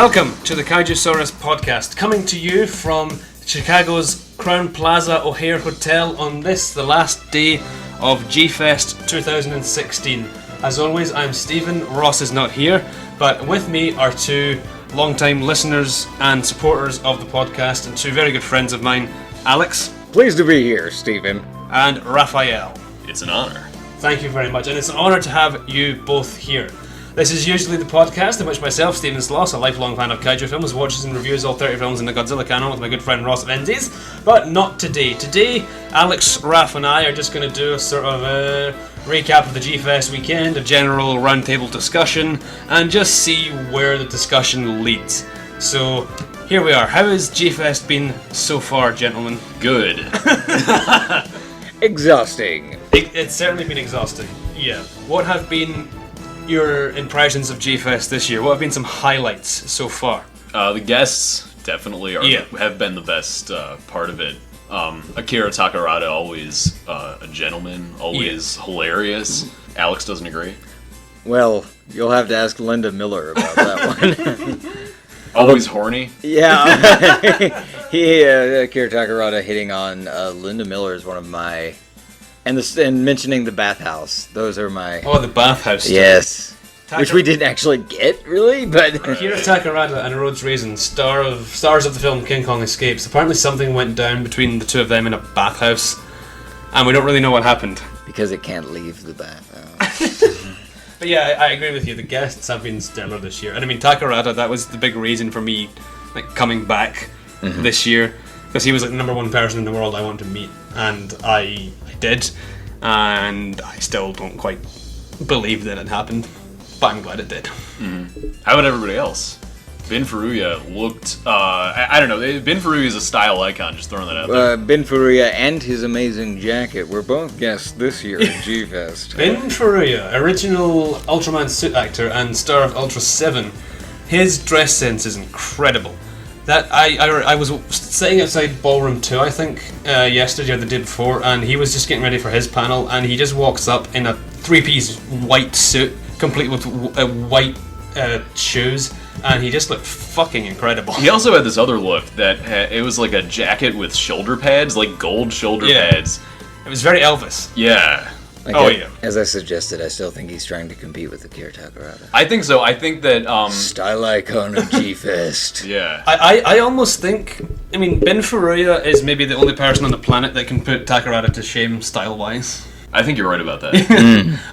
Welcome to the Kaijusaurus Podcast, coming to you from Chicago's Crown Plaza O'Hare Hotel on this, the last day of GFEST 2016. As always, I'm Steven. Ross is not here, but with me are two long-time listeners and supporters of the podcast and two very good friends of mine, Alex. Pleased to be here, Steven. And Raffael. It's an honor. Thank you very much, and it's an honor to have you both here. This is usually the podcast in which myself, Steven Sloss, a lifelong fan of Kaiju films, watches and reviews all 30 films in the Godzilla canon with my good friend Roz Menzies, but not today. Today, Alex, Raph and I are just going to do a sort of a recap of the G-Fest weekend, a general roundtable discussion, and just see where the discussion leads. So, here we are. How has G-Fest been so far, gentlemen? Good. Exhausting. It's certainly been exhausting. Yeah. What have been your impressions of G-Fest this year? What have been some highlights so far? The guests definitely have been the best part of it. Akira Takarada, always a gentleman, always hilarious. Alex doesn't agree. Well, you'll have to ask Linda Miller about that one. Always horny. Yeah. Akira Takarada hitting on Linda Miller is one of my... And mentioning the bathhouse. Those are my... Oh, the bathhouse. Yes. Which we didn't actually get, really, but... Akira Takarada and Roz Menzies, stars of the film King Kong Escapes. Apparently something went down between the two of them in a bathhouse, and we don't really know what happened. Because it can't leave the bathhouse. But yeah, I agree with you. The guests have been stellar this year. And I mean, Takarada, that was the big reason for me coming back this year. Because he was the number one person in the world I wanted to meet. And I did. And I still don't quite believe that it happened. But I'm glad it did. Mm-hmm. How about everybody else? Ben Furuya looked... I don't know. Ben Furuya is a style icon. Just throwing that out there. Ben Furuya and his amazing jacket were both guests this year at G-Fest. Ben Furuya, original Ultraman suit actor and star of Ultra 7. His dress sense is incredible. That I was sitting outside Ballroom 2, I think, yesterday or the day before, and he was just getting ready for his panel, and he just walks up in a three-piece white suit, complete with white shoes, and he just looked fucking incredible. He also had this other look that it was like a jacket with shoulder pads, like gold shoulder pads. It was very Elvis. Yeah. As I suggested, I still think he's trying to compete with Akira Takarada. I think so. I think that... Style icon of G-Fest. Yeah. I almost think... I mean, Ben Furuya is maybe the only person on the planet that can put Takarada to shame style-wise. I think you're right about that.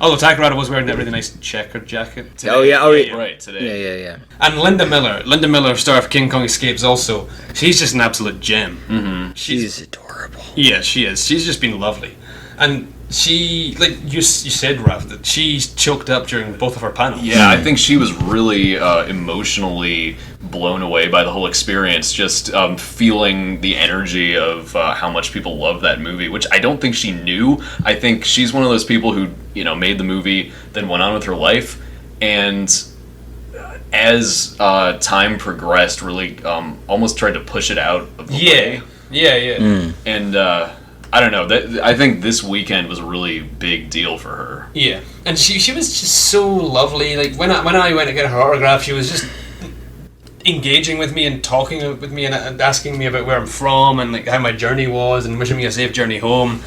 Although Takarada was wearing that really nice checkered jacket. Today. Oh, yeah. Right, today. Yeah. And Linda Miller, star of King Kong Escapes also. She's just an absolute gem. Mm-hmm. She's adorable. Yeah, she is. She's just been lovely. And she, like you said, Raph, that she's choked up during both of her panels. Yeah, I think she was really emotionally blown away by the whole experience, just feeling the energy of how much people love that movie, which I don't think she knew. I think she's one of those people who, made the movie, then went on with her life, and as time progressed, really almost tried to push it out of the way. Yeah. And I don't know. I think this weekend was a really big deal for her. Yeah, and she was just so lovely. Like when I went to get her autograph, she was just engaging with me and talking with me and asking me about where I'm from and like how my journey was and wishing me a safe journey home.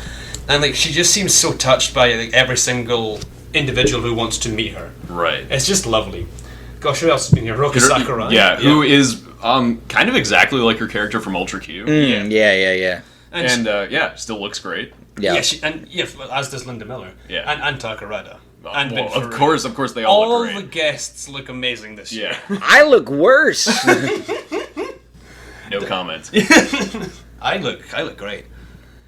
And like she just seems so touched by every single individual who wants to meet her. Right. It's just lovely. Gosh, who else has been here? Roki Sakurai. Yeah, who is kind of exactly like her character from Ultra Q. Yeah. And still looks great. Yeah, as does Linda Miller. Yeah. And Takarada. And of course, they all look great. All the guests look amazing this year. I look worse. No comment. I look great.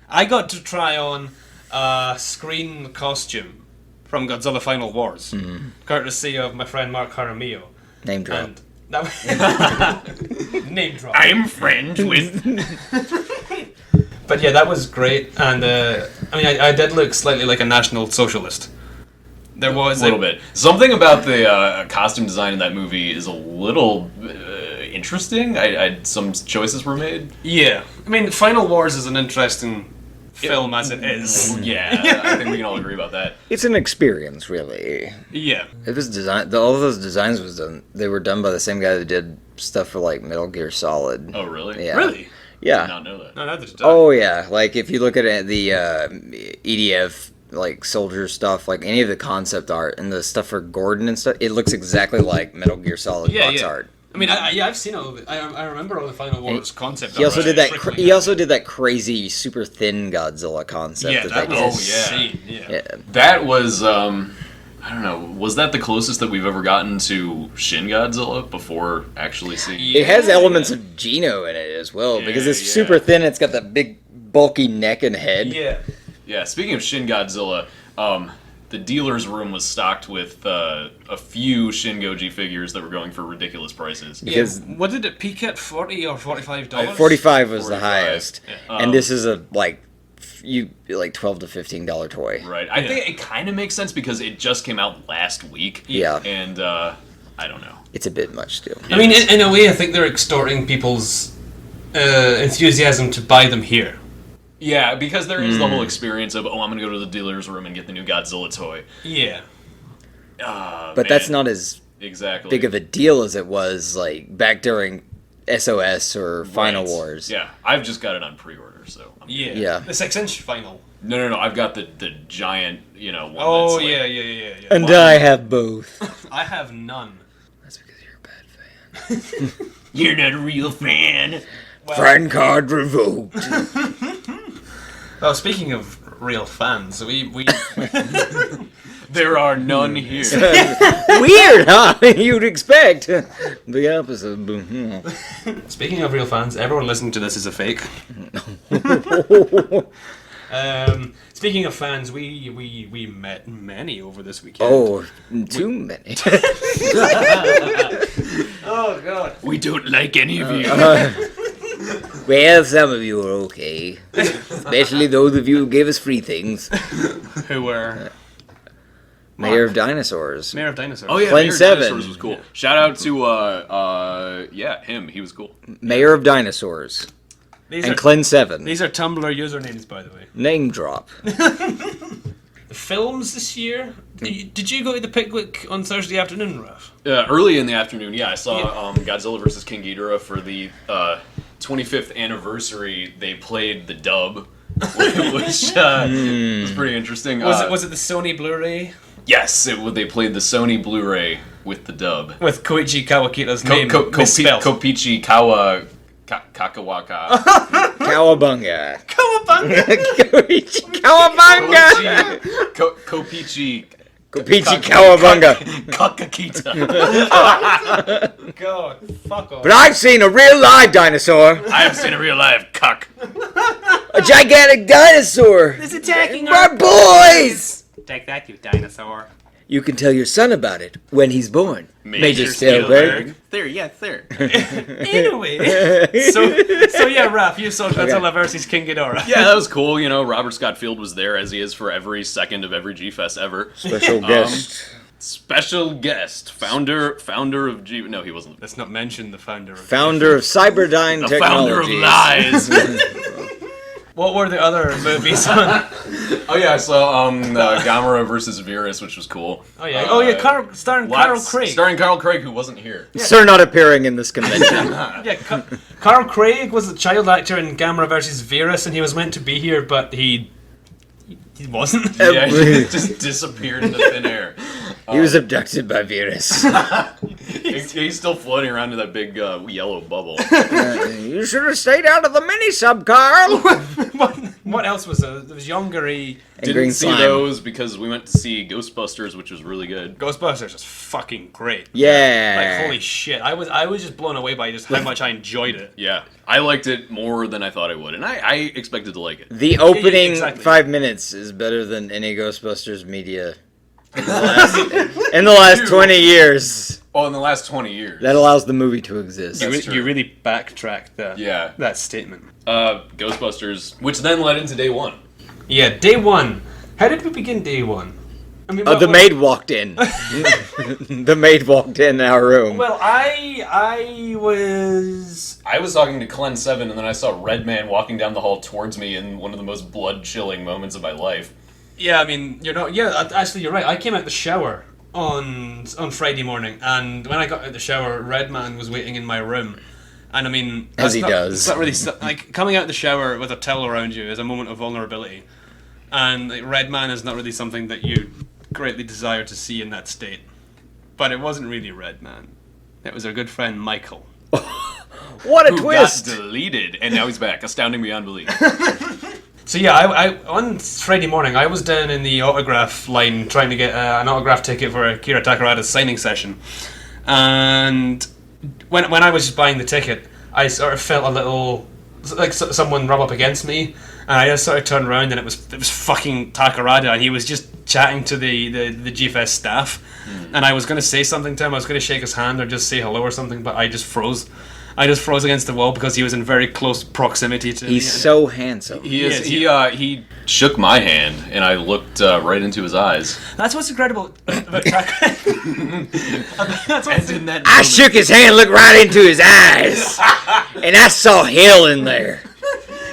I got to try on a screen costume from Godzilla Final Wars, courtesy of my friend Mark Jaramillo. Name drop. And name drop. I'm friends with... But yeah, that was great, and I did look slightly like a National Socialist. There was a little bit. Something about the costume design in that movie is a little interesting. Some choices were made. Yeah, I mean, Final Wars is an interesting film as it is. Yeah, I think we can all agree about that. It's an experience, really. Yeah. It was designed. All of those designs was done. They were done by the same guy that did stuff for like Metal Gear Solid. Oh, really? Yeah. Really? Yeah. Did not know that. No, neither did I. Oh yeah. Like if you look at it, the EDF like soldier stuff, like any of the concept art and the stuff for Gordon and stuff, it looks exactly like Metal Gear Solid box art. I mean, I've seen all of it. I remember all the Final Wars concept. He also art. did that. He also did that crazy, super thin Godzilla concept. Yeah, that they was did. insane. Yeah. That was, I don't know, was that the closest that we've ever gotten to Shin Godzilla before actually seeing It has elements of Geno in it as well because it's super thin. It's got that big, bulky neck and head. Yeah. Yeah, speaking of Shin Godzilla, the dealer's room was stocked with a few Shin Goji figures that were going for ridiculous prices. Because what did it peak at? $40 or $45? 45 was the 45. highest, and this is a like $12 to $15 toy. Right. I think it kind of makes sense because it just came out last week. Yeah. And I don't know. It's a bit much still. I mean, in a way, I think they're extorting people's enthusiasm to buy them here. Yeah, because there is the whole experience of, I'm going to go to the dealer's room and get the new Godzilla toy. Yeah. But that's not as exactly big of a deal as it was like back during SOS or Final Wars. Yeah, I've just got it on pre-order, so. Yeah. The 6-inch final. No, I've got the giant, one Oh, that's like, yeah. And I have both. I have none. That's because you're a bad fan. You're not a real fan. Fan card revoked. Well, speaking of real fans, we There are none here. Weird, huh? You'd expect the opposite. Speaking of real fans, everyone listening to this is a fake. Speaking of fans, we met many over this weekend. Oh, too many. Oh God. We don't like any of you. Well, some of you are okay. Especially those of you who gave us free things. Who were Mayor of Dinosaurs. Mayor of Dinosaurs. Oh yeah, Clan Mayor 7. Dinosaurs was cool. Shout out to him. He was cool. Mayor of Dinosaurs. These And are Clan 7. these are Tumblr usernames, by the way. Name drop. The films this year. Did you go to the Pickwick on Thursday afternoon, Raf? Early in the afternoon, I saw Godzilla vs. King Ghidorah for the 25th anniversary. They played the dub, which was pretty interesting. Was it the Sony Blu-ray Yes, they played the Sony Blu-ray with the dub. with Koichi Kawakita's name misspelled? Kopichi Kakawaka. Cowabunga. Kawabunga. Cowabunga. Kopichi Kopichi Cowabunga. Kakakita. God, fuck off. But I've seen a real live dinosaur. I have seen a real live cuck. A gigantic dinosaur. It's attacking My boys. Take that, you dinosaur. You can tell your son about it when he's born. Major Spielberg. There, yes, there. Anyway, so yeah, Raph, you saw Godzilla vs. King Ghidorah. Yeah, that was cool. Robert Scott Field was there, as he is for every second of every G-Fest ever. Special guest. Special guest, founder of G. No, he wasn't. Let's not mention the founder of Founder of Cyberdyne The founder of Technologies. lies. What were the other movies on? Oh yeah, I saw Gamera versus Virus, which was cool. Oh yeah, starring Carl Craig. Starring Carl Craig, who wasn't here. Sir not appearing in this convention. Yeah, Carl Craig was a child actor in Gamera vs. Virus, and he was meant to be here, but he wasn't. Yeah, he just disappeared into thin air. He was abducted by Virus. He's still floating around in that big yellow bubble. You should have stayed out of the mini-sub, Carl. What else was there? There was Yongari. Didn't Green see Slime. those because we went to see Ghostbusters, which was really good. Ghostbusters was fucking great. Yeah. Like holy shit, I was just blown away by just how much I enjoyed it. Yeah, I liked it more than I thought I would, and I expected to like it. The opening Exactly. 5 minutes is better than any Ghostbusters media in the last 20 years. Oh, in the last 20 years. That allows the movie to exist. That's true. You really backtracked that statement. Ghostbusters, which then led into day one. Yeah, day one. How did we begin day one? I mean, the maid walked in. The maid walked in our room. Well, I was talking to Clen 7, and then I saw Red Man walking down the hall towards me in one of the most blood-chilling moments of my life. Yeah, I mean, you're not... Yeah, actually, you're right. I came out the shower on Friday morning, and when I got out the shower, Red Man was waiting in my room. And I mean... As he does. It's not really... Like, coming out the shower with a towel around you is a moment of vulnerability. And like, Red Man is not really something that you greatly desire to see in that state. But it wasn't really Red Man. It was our good friend Michael. What a twist! Got deleted, and now he's back, astounding beyond belief. So yeah, I on Friday morning, I was down in the autograph line trying to get an autograph ticket for Akira Takarada's signing session. And when I was buying the ticket, I sort of felt a little... like someone rub up against me, and I just sort of turned around, and it was fucking Takarada, and he was just chatting to the GFEST staff, and I was going to say something to him, I was going to shake his hand or just say hello or something, but I just froze. I just froze against the wall because he was in very close proximity to me. He's so handsome. He shook my hand, and I looked right into his eyes. That's what's incredible about Takarada. I shook his hand, looked right into his eyes, and I saw hell in there.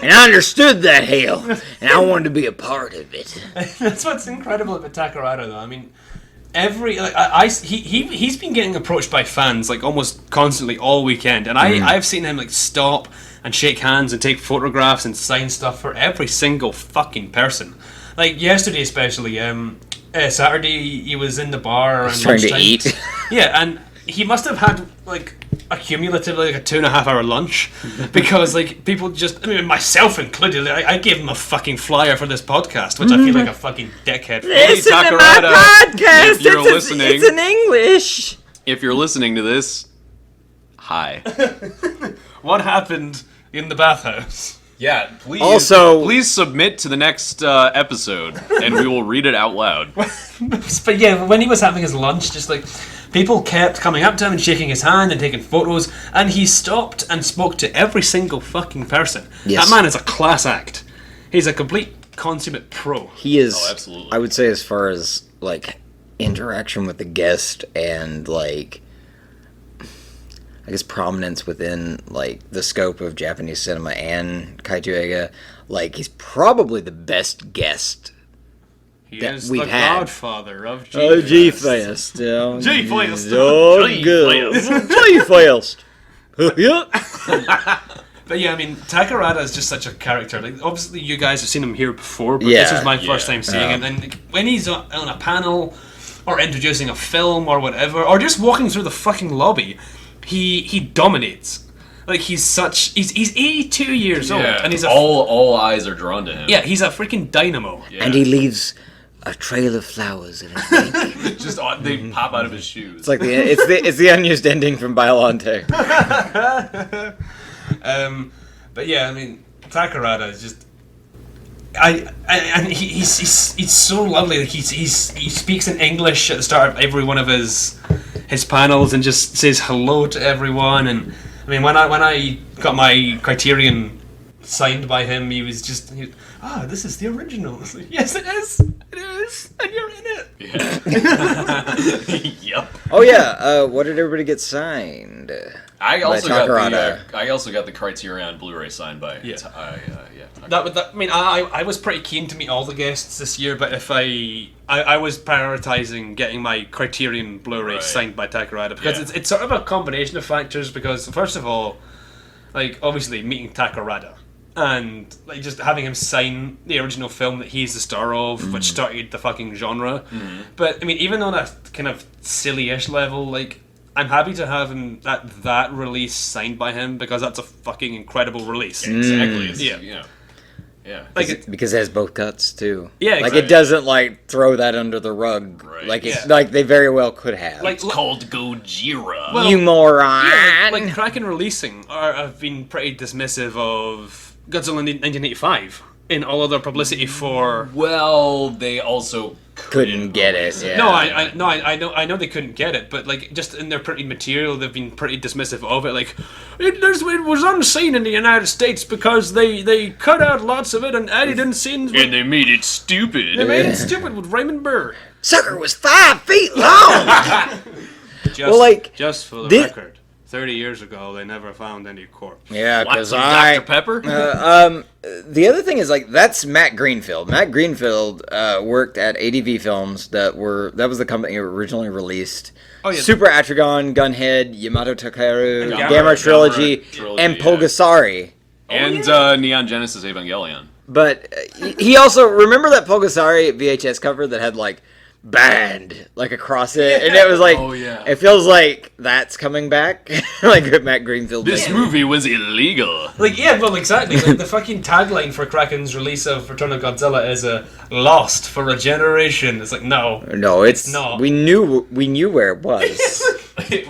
And I understood that hell, and I wanted to be a part of it. That's what's incredible about Takarada, though. I mean, he's been getting approached by fans like almost constantly all weekend, and I've seen him like stop and shake hands and take photographs and sign stuff for every single fucking person. Like yesterday, especially, Saturday, he was in the bar and trying to eat. Yeah, and he must have had like a cumulatively like a 2.5 hour lunch because like people just, I mean myself included, I gave him a fucking flyer for this podcast, which I feel like a fucking dickhead for. Listen to my podcast. If you're listening, it's in English. If you're listening to this, hi. What happened in the bathhouse? Yeah, please. Also, please submit to the next episode, and we will read it out loud. But yeah, when he was having his lunch, just like people kept coming up to him and shaking his hand and taking photos, and he stopped and spoke to every single fucking person. Yes. That man is a class act. He's a complete consummate pro. He is. Oh, absolutely. I would say, as far as like interaction with the guest and like, I guess, prominence within like the scope of Japanese cinema and Kaiju Eiga, like he's probably the best guest. He that is we've the had. Godfather of GFEST. Oh, GFEST. GFEST. Oh, good. GFEST. Yeah. But yeah, I mean, Takarada is just such a character. Like, obviously, you guys have seen him here before, but this was my first time seeing him. And when he's on a panel, or introducing a film, or whatever, or just walking through the fucking lobby, he dominates. Like he's 82 years old, and he's all eyes are drawn to him. Yeah, he's a freaking dynamo. Yeah. And he leaves a trail of flowers in his wake. Just they pop out of his shoes. It's like it's the unused ending from Biollante. But yeah, I mean, Takarada is just, and he's so lovely. Like he speaks in English at the start of every one of his panels and just says hello to everyone. And I mean, when I got my Criterion signed by him, he was this is the original. I was like, yes, it is, and you're in it. Yeah. Yep. Oh yeah, what did everybody get signed? I also got the Criterion Blu-ray signed by. Yeah. Takarada. I mean, I was pretty keen to meet all the guests this year, but if I was prioritizing getting my Criterion Blu-ray signed by Takarada because it's sort of a combination of factors. Because first of all, like obviously meeting Takarada and like just having him sign the original film that he's the star of, which started the fucking genre. But I mean, even on a kind of silly-ish level, like, I'm happy to have him that release signed by him because that's a fucking incredible release. Exactly. Yeah. Like because it has both cuts too. Yeah, like exactly. it doesn't like throw that under the rug. Right. Like it's like they very well could have. Like It's called Gojira. Well, you moron. Yeah, like Kraken Releasing have been pretty dismissive of Godzilla 1985 in all of their publicity for. Well, they also couldn't get it. Yeah. No, I know they couldn't get it, but like just in their printed material, they've been pretty dismissive of it. Like it was unseen in the United States because they cut out lots of it and added in scenes. And they made it stupid. They made it stupid with Raymond Burr. sucker was 5 feet long. Just for the record, 30 years ago, they never found any corpse. Yeah, because Dr. Pepper? the other thing is, like, that's Matt Greenfield. Matt Greenfield worked at ADV Films. That was the company who originally released Super Atragon, Gunhead, Yamato Takeru, Gamma Trilogy, and Pulgasari. And Neon Genesis Evangelion. But he also, remember that Pulgasari VHS cover that had, like, banned, like, across it? And it was like, it feels like that's coming back. Like, Matt Greenfield. This movie was illegal. Like, yeah, well, exactly. Like, the fucking tagline for Kraken's release of Return of Godzilla is lost for a generation. It's like, no, it's not. We knew where it was.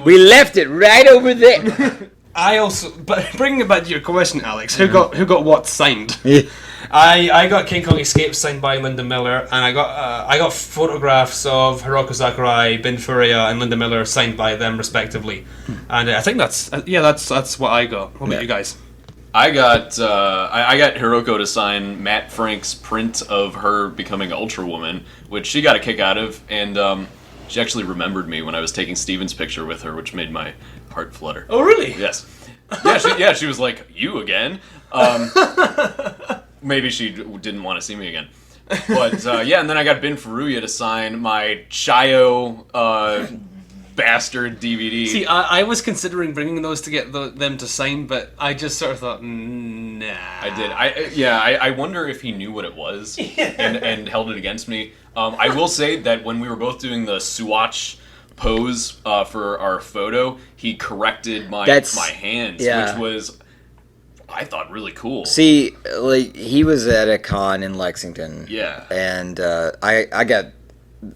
We left it right over there. I also, but bringing it back to your question, Alex, who got what signed? Yeah. I got King Kong Escapes signed by Linda Miller, and I got photographs of Hiroko Sakurai, Bin Furuya, and Linda Miller signed by them respectively, and I think that's what I got. What about you guys? I got Hiroko to sign Matt Frank's print of her becoming Ultra Woman, which she got a kick out of, and she actually remembered me when I was taking Steven's picture with her, which made my heart flutter. Oh, really? Yes. She was like, you again? Maybe she didn't want to see me again. But, and then I got Bin Furuya to sign my Chayo bastard DVD. See, I was considering bringing those to get them to sign, but I just sort of thought, nah. I did. I wonder if he knew what it was and held it against me. I will say that when we were both doing the swatch pose for our photo, he corrected my hands, which was, I thought, really cool. See, like, he was at a con in Lexington. Yeah. And I got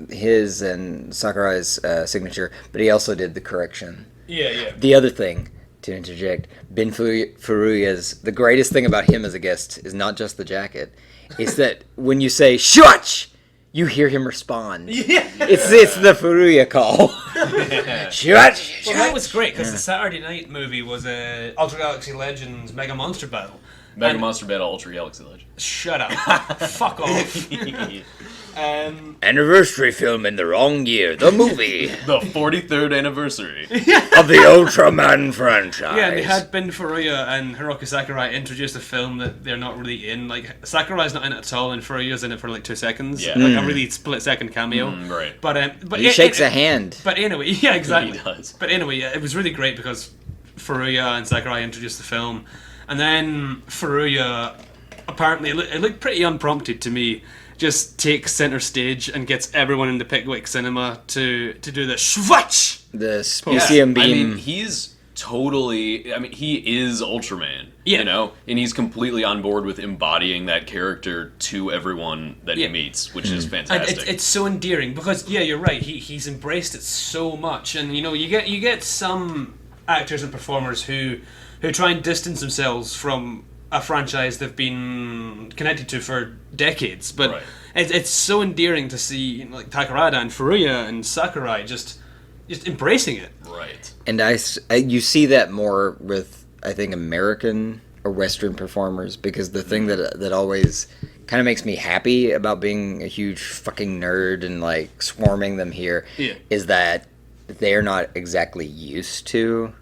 his and Sakurai's signature, but he also did the correction. Yeah. The other thing, to interject, Bin Furuya's, the greatest thing about him as a guest is not just the jacket, is that when you say, "Shuach!" you hear him respond. Yeah. It's the Furuya call. Shuach! Well, that was great, because the Saturday night movie was Ultra Galaxy Legends Mega Monster Battle. Monster Battle Ultra Galaxy Legends. Shut up. Fuck off. Anniversary film in the wrong year. The movie. The 43rd anniversary. Of the Ultraman franchise. Yeah, and they had Bin Furuya and Hiroko Sakurai introduce a film that they're not really in. Like, Sakurai's not in it at all, and Furuya's in it for like 2 seconds. Yeah. Like a really split-second cameo. Right. But he shakes a hand. But anyway, yeah, exactly. He does. But anyway, it was really great because Furuya and Sakurai introduced the film. And then Furuya, apparently, it looked pretty unprompted to me, just takes center stage and gets everyone in the Pickwick cinema to do the shwatch! The specium beam. I mean, he's totally... I mean, he is Ultraman, you know? And he's completely on board with embodying that character to everyone that he meets, which is fantastic. And it's so endearing, because, yeah, you're right, he's embraced it so much. And, you know, you get some actors and performers who try and distance themselves from a franchise they've been connected to for decades, but it's so endearing to see, you know, like Takarada and Furuya and Sakurai just embracing it. Right. And you see that more with, I think, American or Western performers, because the thing that always kind of makes me happy about being a huge fucking nerd and like swarming them here is that they're not exactly used to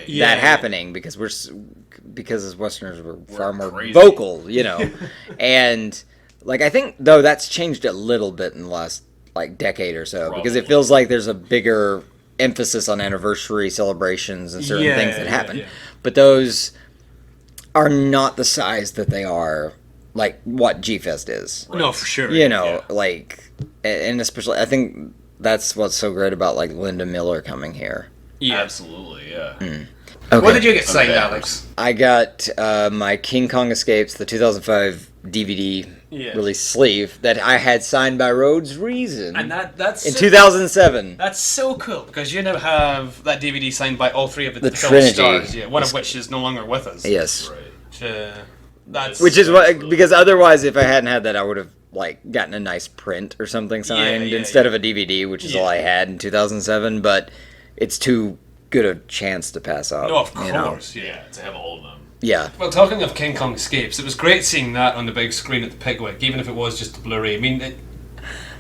that happening, because as Westerners we're far more crazy. vocal, you know. And like, I think though that's changed a little bit in the last like decade or so, because it feels like there's a bigger emphasis on anniversary celebrations and certain things that happen. Yeah. But those are not the size that they are like what GFEST is. Right. No, for sure. You know, like, and especially I think that's what's so great about like Linda Miller coming here. Yeah. Absolutely, yeah. Okay. What did you get signed, Alex? I got my King Kong Escapes, the 2005 DVD release sleeve that I had signed by Rhodes Reason. And that's in 2007. That's so cool, because you now have that DVD signed by all three of the film Trinity stars. Yeah, one of which is no longer with us. Yes. Right. Which is what, because otherwise, if I hadn't had that, I would have like gotten a nice print or something signed instead of a DVD, which is all I had in 2007. But it's too good a chance to pass up. No, of course, to have all of them. Yeah. Well, talking of King Kong Escapes, it was great seeing that on the big screen at the Pickwick, even if it was just a Blu-ray. I mean,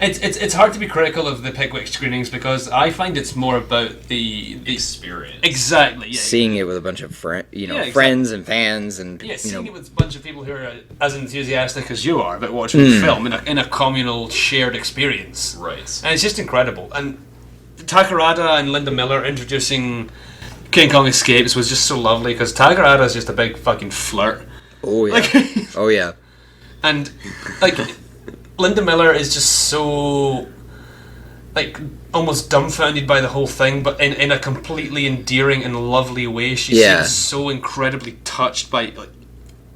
It's hard to be critical of the Pickwick screenings because I find it's more about the experience. Exactly. Yeah. Seeing it with a bunch of exactly. friends and fans, and seeing it with a bunch of people who are as enthusiastic as you are about watching the film in a communal shared experience. Right. And it's just incredible. And Takarada and Linda Miller introducing King Kong Escapes was just so lovely because Takarada is just a big fucking flirt. Oh yeah. Oh yeah. And like Linda Miller is just so like almost dumbfounded by the whole thing, but in a completely endearing and lovely way. She seems so incredibly touched by like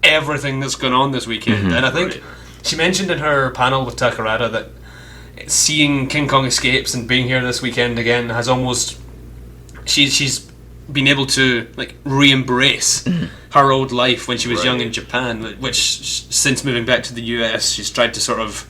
everything that's going on this weekend. And I think she mentioned in her panel with Takarada that seeing King Kong Escapes and being here this weekend again has almost she's been able to like re-embrace her old life when she was young in Japan, which since moving back to the US she's tried to sort of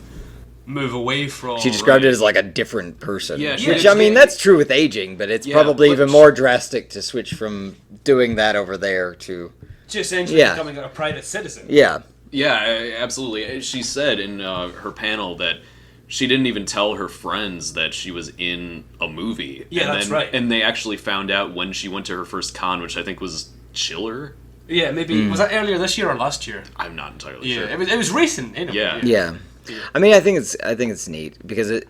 move away from. She described it as like a different person. Yeah, which I mean that's true with aging, but it's probably even more drastic to switch from doing that over there to just essentially becoming a private citizen. Yeah. Yeah, absolutely. She said in her panel that she didn't even tell her friends that she was in a movie. Yeah, that's right. And they actually found out when she went to her first con, which I think was Chiller. Yeah, maybe was that earlier this year or last year? I'm not entirely Yeah, sure. it was recent. Anyway. Yeah. I mean, I think it's neat because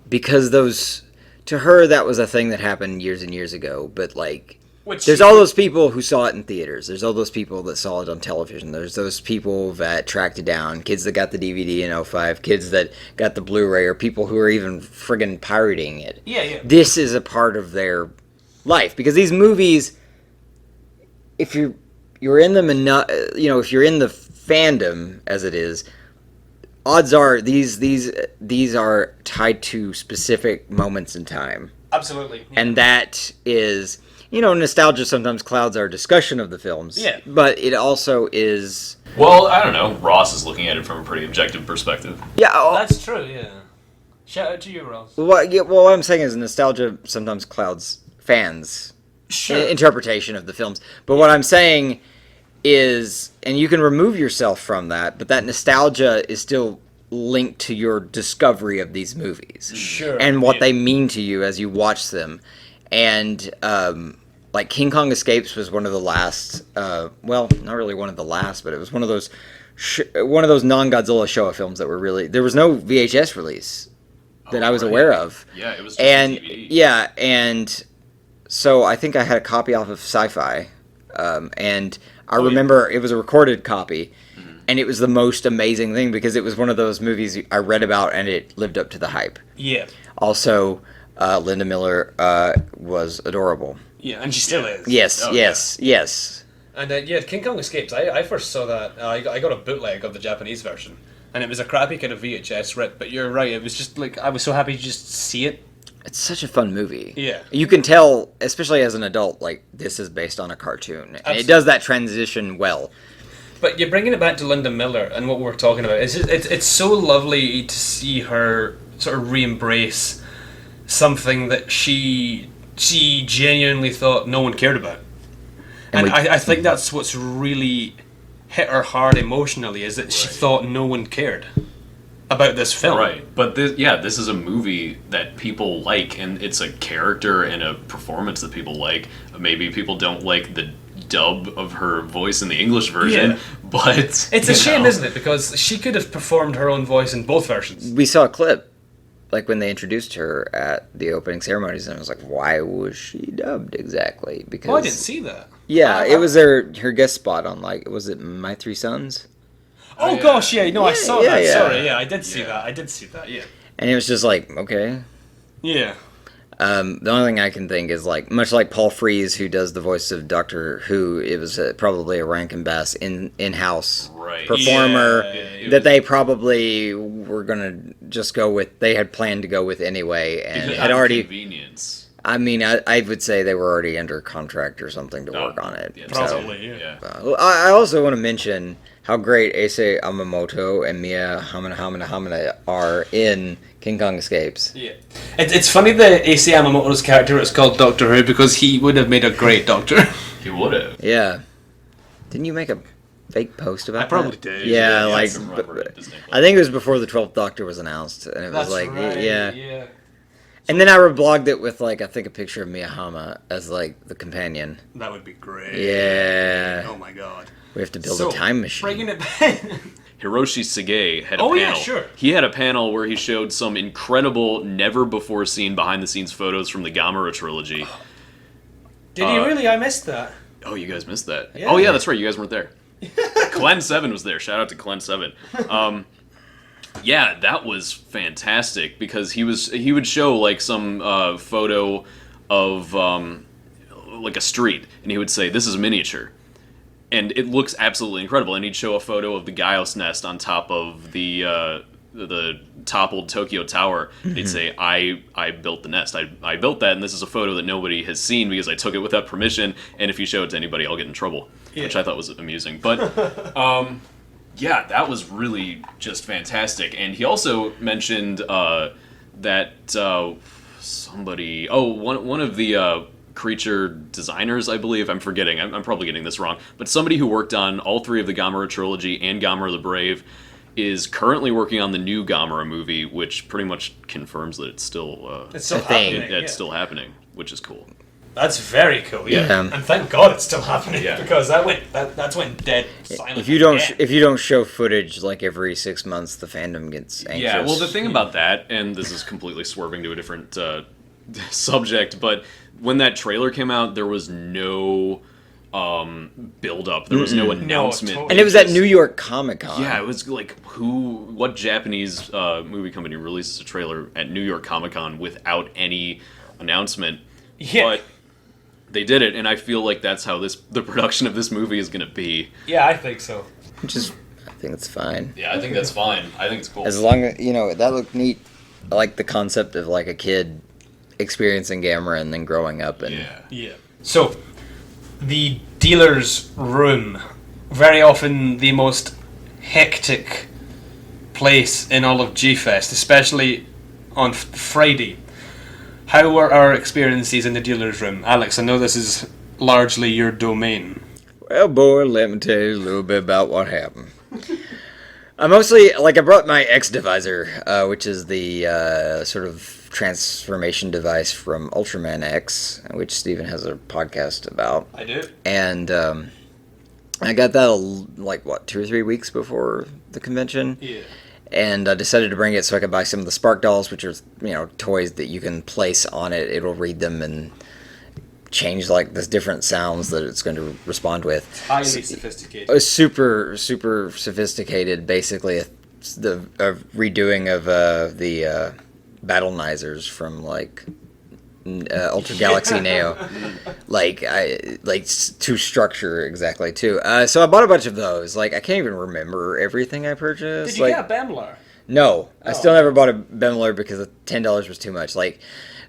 because those, to her that was a thing that happened years and years ago, but like there's all those people who saw it in theaters. There's all those people that saw it on television. There's those people that tracked it down. Kids that got the DVD in 05. Kids that got the Blu-ray, or people who are even friggin' pirating it. Yeah. This is a part of their life because these movies, if you're in them and not, if you're in the fandom as it is, odds are these are tied to specific moments in time. Absolutely. Yeah. And that is. Nostalgia sometimes clouds our discussion of the films. Yeah. But it also is... Well, I don't know. Ross is looking at it from a pretty objective perspective. Yeah. That's true, yeah. Shout out to you, Ross. What I'm saying is nostalgia sometimes clouds fans' interpretation of the films. But what I'm saying is, and you can remove yourself from that, but that nostalgia is still linked to your discovery of these movies. Sure. And what they mean to you as you watch them. And, like King Kong Escapes was one of the last, well, not really one of the last, but it was one of those non-Godzilla Showa films that were really, there was no VHS release that I was aware of. Yeah, it was just DVD. Yeah, and so I think I had a copy off of Sci-Fi, and I remember it was a recorded copy, and it was the most amazing thing because it was one of those movies I read about and it lived up to the hype. Yeah. Also, Linda Miller was adorable. Yeah, and she still is. Yes. And King Kong Escapes, I first saw that, I got a bootleg of the Japanese version, and it was a crappy kind of VHS rip, but you're right, it was just like, I was so happy to just see it. It's such a fun movie. Yeah. You can tell, especially as an adult, like, this is based on a cartoon. And it does that transition well. But you're bringing it back to Linda Miller and what we were talking about. It's so lovely to see her sort of re-embrace something that she genuinely thought no one cared about. And I think that's what's really hit her hard emotionally, is that she thought no one cared about this film. Right, but this is a movie that people like, and it's a character and a performance that people like. Maybe people don't like the dub of her voice in the English version, but... It's a shame, isn't it? Because she could have performed her own voice in both versions. We saw a clip, like when they introduced her at the opening ceremonies, and I was like, why was she dubbed exactly? Because I didn't see that. Yeah, it was her guest spot on, like, was it My Three Sons? Oh, gosh, I saw that. Yeah. Sorry, I did see that. Yeah. And it was just like, okay. Yeah. The only thing I can think is, like, much like Paul Frees, who does the voice of Doctor Who, it was probably a Rankin Bass in-house performer that they probably were going to just go with. They had planned to go with anyway, and had already. Convenience. I mean, I would say they were already under contract or something to work on it. Yeah, probably, I also want to mention how great Eisei Yamamoto and Mia Hamada are in King Kong Escapes. Yeah. It's funny that Eisei Yamamoto's character is called Doctor Who because he would have made a great doctor. He would have. Yeah. Didn't you make a fake post about I probably that? did. Yeah, I like, remember it distinctly. I think it was before the 12th Doctor was announced, and it That's was like, right. yeah. And then I reblogged it with, like, I think a picture of Miyahama as, like, the companion. That would be great. Yeah. Oh my god. We have to build a time machine. Bringing it back. Hiroshi Sage had a Oh, panel. yeah, sure. He had a panel where he showed some incredible, never-before-seen behind-the-scenes photos from the Gamera trilogy. Did he really? I missed that. Oh, you guys missed that. Yeah. Oh, yeah, that's right. You guys weren't there. Clen7 was there. Shout out to Clen7. Yeah, that was fantastic because he would show like some photo of like a street, and he would say, "This is miniature," and it looks absolutely incredible. And he'd show a photo of the Gaios nest on top of the toppled Tokyo Tower. He'd say, I built the nest. I built that, and this is a photo that nobody has seen because I took it without permission, and if you show it to anybody, I'll get in trouble, which I thought was amusing. But, yeah, that was really just fantastic. And he also mentioned that somebody... Oh, one of the... creature designers, I believe. I'm forgetting. I'm probably getting this wrong. But somebody who worked on all three of the Gamera trilogy and Gamera the Brave is currently working on the new Gamera movie, which pretty much confirms that it's still happening. it's still happening, which is cool. That's very cool. Yeah. And thank God it's still happening because that's when dead silent. If you don't show footage like every 6 months, the fandom gets anxious. Yeah. Well, the thing about that, and this is completely swerving to a different subject, but when that trailer came out, there was no build up. There was no announcement. totally. And it was at New York Comic Con. Yeah, it was like what Japanese movie company releases a trailer at New York Comic Con without any announcement? Yeah. But they did it, and I feel like that's how the production of this movie is going to be. Yeah, I think so. I think it's fine. Yeah, I think that's fine. I think it's cool. As long as, that looked neat. I like the concept of like a kid experiencing Gamera and then growing up. And Yeah. So, the dealer's room, very often the most hectic place in all of G-Fest, especially on Friday. How were our experiences in the dealer's room? Alex, I know this is largely your domain. Well, boy, let me tell you a little bit about what happened. I brought my X Divisor, which is the sort of transformation device from Ultraman X, which Steven has a podcast about. I do. And I got that 2 or 3 weeks before the convention. Yeah. And I decided to bring it so I could buy some of the Spark Dolls, which are toys that you can place on it. It'll read them and change like the different sounds that it's going to respond with. Highly sophisticated. Super, super sophisticated. Basically, the redoing of the Battlenizers from like Ultra Galaxy Neo, to structure exactly too. So I bought a bunch of those. Like I can't even remember everything I purchased. Did you get a Bemlar? No, I still never bought a Bemlar because the $10 was too much. Like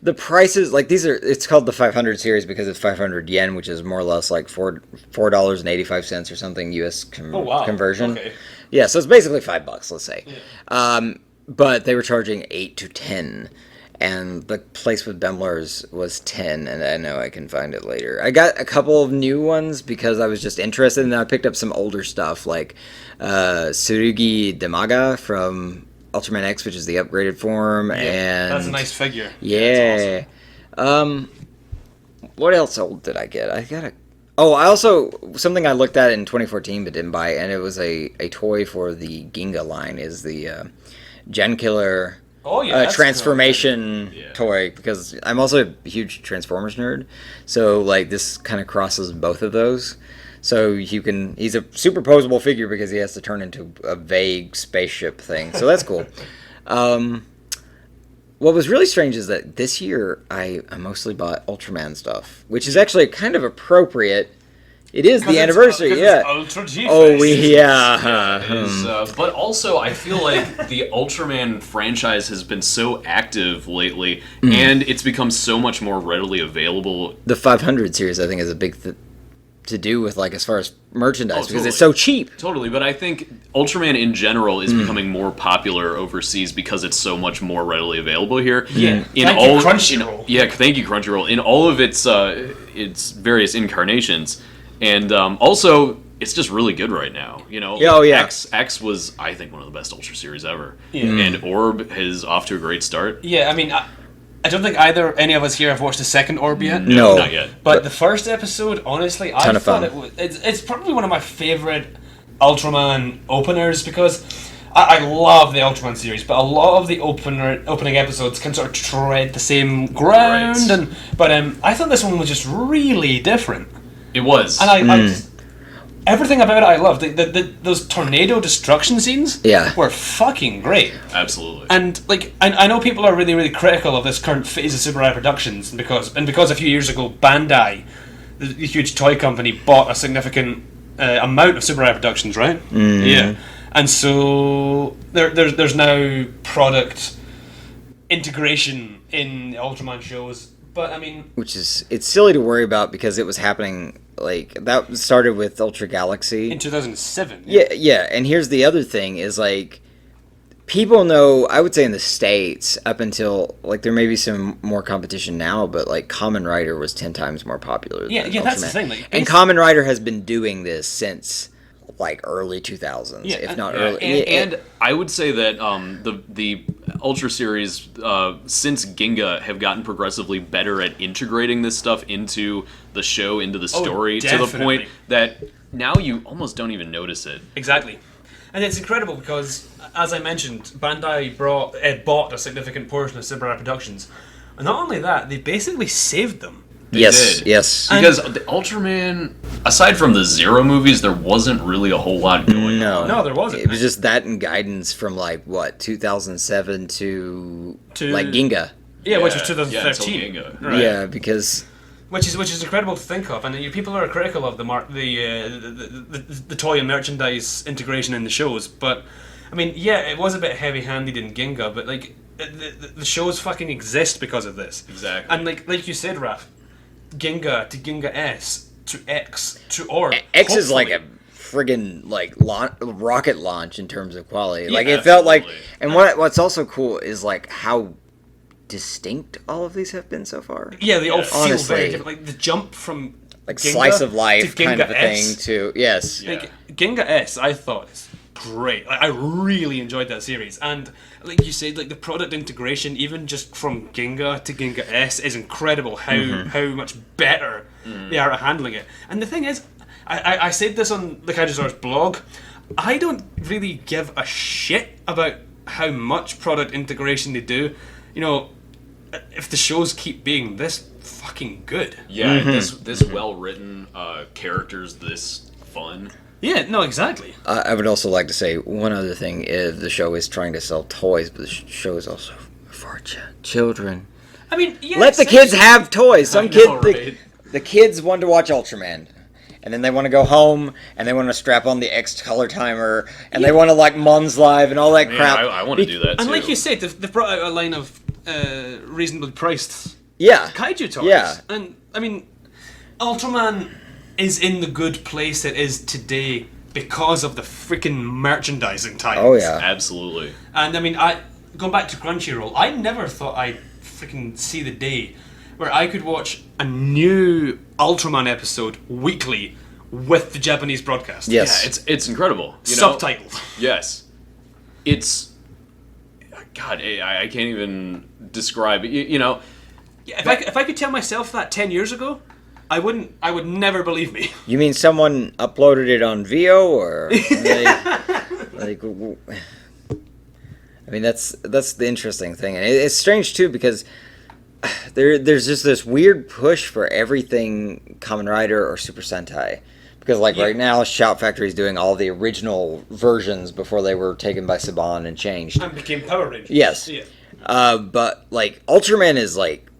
the prices, like these are. It's called the 500 series because it's 500 yen, which is more or less like $4.85 or something U.S. conversion. Okay. Yeah, so it's basically $5, let's say. Yeah. But they were charging 8 to 10. And the place with Bemlars was 10, and I know I can find it later. I got a couple of new ones because I was just interested, and I picked up some older stuff, like Tsurugi Demaga from Ultraman X, which is the upgraded form. Yeah, and that's a nice figure. Yeah. Awesome. What else old did I get? I also, something I looked at in 2014 but didn't buy, and it was a toy for the Ginga line, is the Gen Killer... transformation toy, because I'm also a huge Transformers nerd, so like this kind of crosses both of those. So he's a superposable figure because he has to turn into a vague spaceship thing, so that's cool. What was really strange is that this year I mostly bought Ultraman stuff, which is actually kind of appropriate. It is the anniversary, It's Ultra G-Fest. Oh, yeah. But also, I feel like the Ultraman franchise has been so active lately, and it's become so much more readily available. The 500 series, I think, is a big to do with, like, as far as merchandise, because totally. it's so cheap. Totally, but I think Ultraman in general is becoming more popular overseas because it's so much more readily available here. Yeah, thank you, Crunchyroll. Thank you, Crunchyroll. In all of its various incarnations. And also, it's just really good right now. You know, Oh, yeah. X was, I think, one of the best Ultra series ever. Yeah. And Orb is off to a great start. Yeah, I mean, I don't think any of us here have watched the second Orb yet. No. Not yet. But the first episode, honestly, I Ton of thought fun. it's probably one of my favorite Ultraman openers because I love the Ultraman series, but a lot of the opening episodes can sort of tread the same ground. Right. But I thought this one was just really different. It was. And I just, everything about it I loved. Those tornado destruction scenes were fucking great. Absolutely. And like I know people are really, really critical of this current phase of Super Productions because a few years ago Bandai, the huge toy company, bought a significant amount of Super Productions, right? Yeah. And so there's now product integration in the Ultraman shows. But I mean, it's silly to worry about because it was happening, like, that started with Ultra Galaxy in 2007. Yeah, and here's the other thing is, like, people know, I would say in the States, up until, like, there may be some more competition now, but, like, Kamen Rider was 10 times more popular than Yeah, that's the Ultraman. thing. Like, and Kamen Rider has been doing this since, like, early 2000s, if not early. And I would say that the Ultra series since Ginga have gotten progressively better at integrating this stuff into the show, into the story, to the definitely. point that now you almost don't even notice it. Exactly. And it's incredible because, as I mentioned, Bandai bought a significant portion of Super Productions. And not only that, they basically saved them. They Yes, did. yes. Because the Ultraman, aside from the Zero movies, there wasn't really a whole lot going on. No, there wasn't. It was just that and guidance from, like, what, 2007 to like, Ginga. Yeah, which was until 2013. Ginga. Right. Yeah, because... Which is incredible to think of, and people are critical of the toy and merchandise integration in the shows. But I mean, yeah, it was a bit heavy-handed in Ginga, but like the shows fucking exist because of this. Exactly. And like you said, Raph, Ginga to Ginga S to X to Orb. X is like hopefully. a friggin' like rocket launch in terms of quality. Like, Yeah, it felt like, absolutely. and what's also cool is like how distinct all of these have been so far. Yeah, they all feel Honestly. very different. Like the jump from Like Ginga slice of life to kind Ginga of a S. thing to yes. Yeah. Like Ginga S, I thought is great. I really enjoyed that series, and like you said, like the product integration, even just from Ginga to Ginga S, is incredible. How much better they are at handling it. And the thing is, I said this on the Kaijusaurus blog. I don't really give a shit about how much product integration they do. You know, if the shows keep being this fucking good. Yeah, this well written characters, this fun. Yeah, no, exactly. I would also like to say one other thing: is the show is trying to sell toys, but the show is also for children. I mean, yeah, Let the kids have toys. Some know, kids, right? the kids want to watch Ultraman, and then they want to go home and they want to strap on the X color timer and they want to like Mon's Live and all that Yeah, crap. I want to do that too. And like you said, they've brought out a line of reasonably priced Yeah, kaiju toys. Yeah. And I mean, Ultraman is in the good place it is today because of the freaking merchandising times. Oh yeah. Absolutely. And I mean, going back to Crunchyroll, I never thought I'd freaking see the day where I could watch a new Ultraman episode weekly with the Japanese broadcast. Yes. Yeah, it's incredible. You know? Subtitled. Yes. It's God, I can't even describe it. You know, Yeah, if I could tell myself that 10 years ago, I would never believe me. You mean someone uploaded it on VO or like I mean that's the interesting thing, and it's strange too because there's just this weird push for everything Kamen Rider or Super Sentai. Because, like, right now, Shout Factory is doing all the original versions before they were taken by Saban and changed. And became Power Rangers. Yes. Yeah. But, like, Ultraman is, like,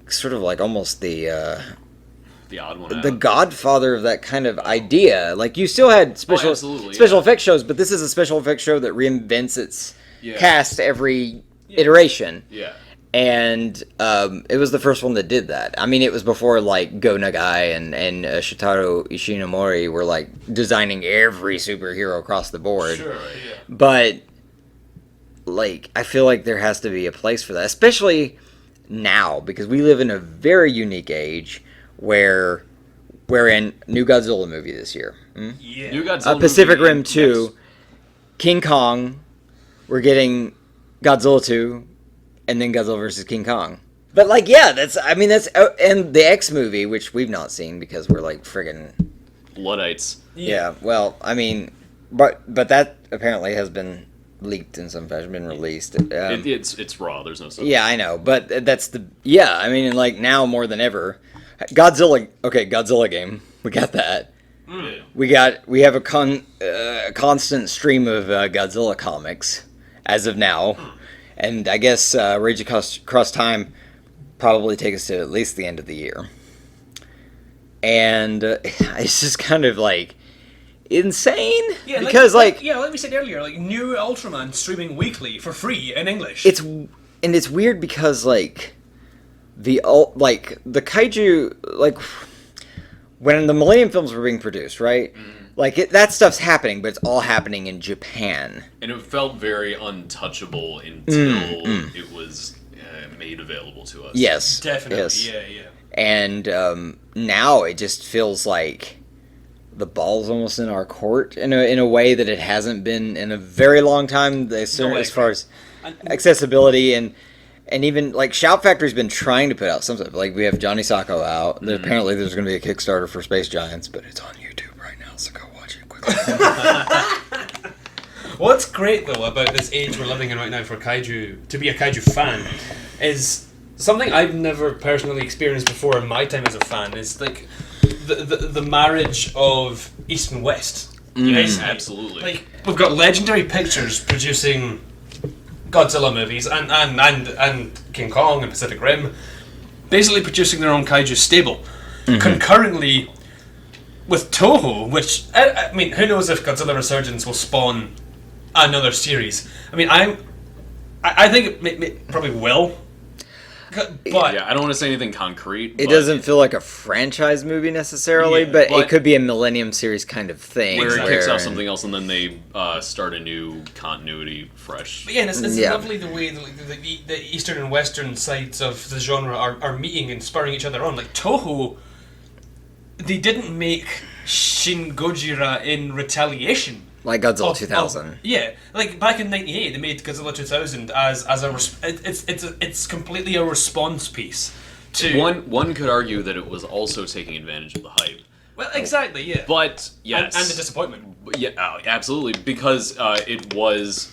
sort of like almost the odd one out. the godfather of that kind of idea. Like, you still had special absolutely, effects shows, but this is a special effects show that reinvents its Yeah. cast every iteration. Yeah. And it was the first one that did that. I mean, it was before, like, Go Nagai and Shitaro Ishinomori were, like, designing every superhero across the board. Sure, yeah. But, like, I feel like there has to be a place for that, especially now, because we live in a very unique age where We're in new Godzilla movie this year. Yeah. New Godzilla Pacific movie, Rim 2, yes. King Kong. We're getting Godzilla 2, and then Godzilla vs. King Kong. But like, yeah, that's and the X movie, which we've not seen because we're like friggin' Luddites. yeah. Well, I mean, but that apparently has been leaked in some fashion, been released. It's raw. There's no substance. Yeah, I know, but that's I mean, like now more than ever, Godzilla game, we got that. Yeah. We have a constant stream of Godzilla comics as of now, and I guess Rage Across Time probably take us to at least the end of the year. And it's just kind of like insane because like we said earlier, like new Ultraman streaming weekly for free in English. it's weird because like the kaiju, like when the Millennium films were being produced, right? Like that stuff's happening, but it's all happening in Japan. And it felt very untouchable until it was made available to us. Yes, Definitely, yes. yeah. And now it just feels like the ball's almost in our court in a way that it hasn't been in a very long time. As far as accessibility and even like Shout Factory's been trying to put out something. Like we have Johnny Sacco out. Apparently there's going to be a Kickstarter for Space Giants, but it's on YouTube right now, so go watch it quickly. What's great though about this age we're living in right now for kaiju, to be a kaiju fan, is something I've never personally experienced before in my time as a fan, is like the marriage of East and West. Yes, absolutely. Like we've got Legendary Pictures producing Godzilla movies and King Kong and Pacific Rim, basically producing their own kaiju stable. Concurrently with Toho, which I mean, who knows if Godzilla Resurgence will spawn another series. I mean, I think it probably will. But yeah, I don't want to say anything concrete. It doesn't feel like a franchise movie necessarily, but it could be a Millennium series kind of thing. Where it kicks off something else and then they start a new continuity fresh. But yeah, and it's lovely the way the eastern and western sides of the genre are meeting and spurring each other on. Like Toho, they didn't make Shin Gojira in retaliation. Like Godzilla 2000. Yeah, like back in '98, they made Godzilla 2000 as it's completely a response piece to one could argue that it was also taking advantage of the hype. Well, exactly, yeah. But yes, and the disappointment. Yeah, absolutely, because it was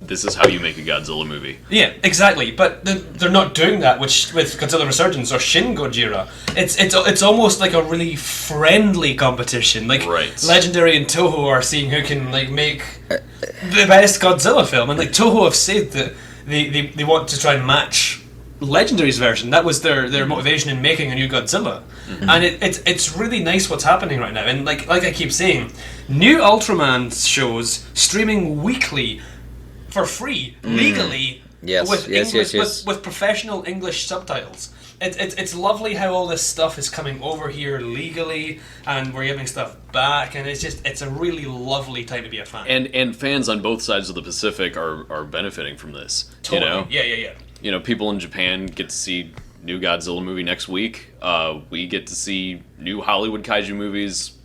this is how you make a Godzilla movie. Yeah, exactly. But they're not doing that with Godzilla Resurgence or Shin Gojira. It's almost like a really friendly competition. Like Legendary and Toho are seeing who can like make the best Godzilla film, and like Toho have said that they want to try and match Legendary's version. That was their motivation in making a new Godzilla. And it's really nice what's happening right now. And like I keep saying, new Ultraman shows streaming weekly for free, legally, with professional English subtitles. It's lovely how all this stuff is coming over here legally, and we're giving stuff back, and it's a really lovely time to be a fan. And fans on both sides of the Pacific are benefiting from this. Totally. Yeah. You know, people in Japan get to see new Godzilla movie next week. We get to see new Hollywood kaiju movies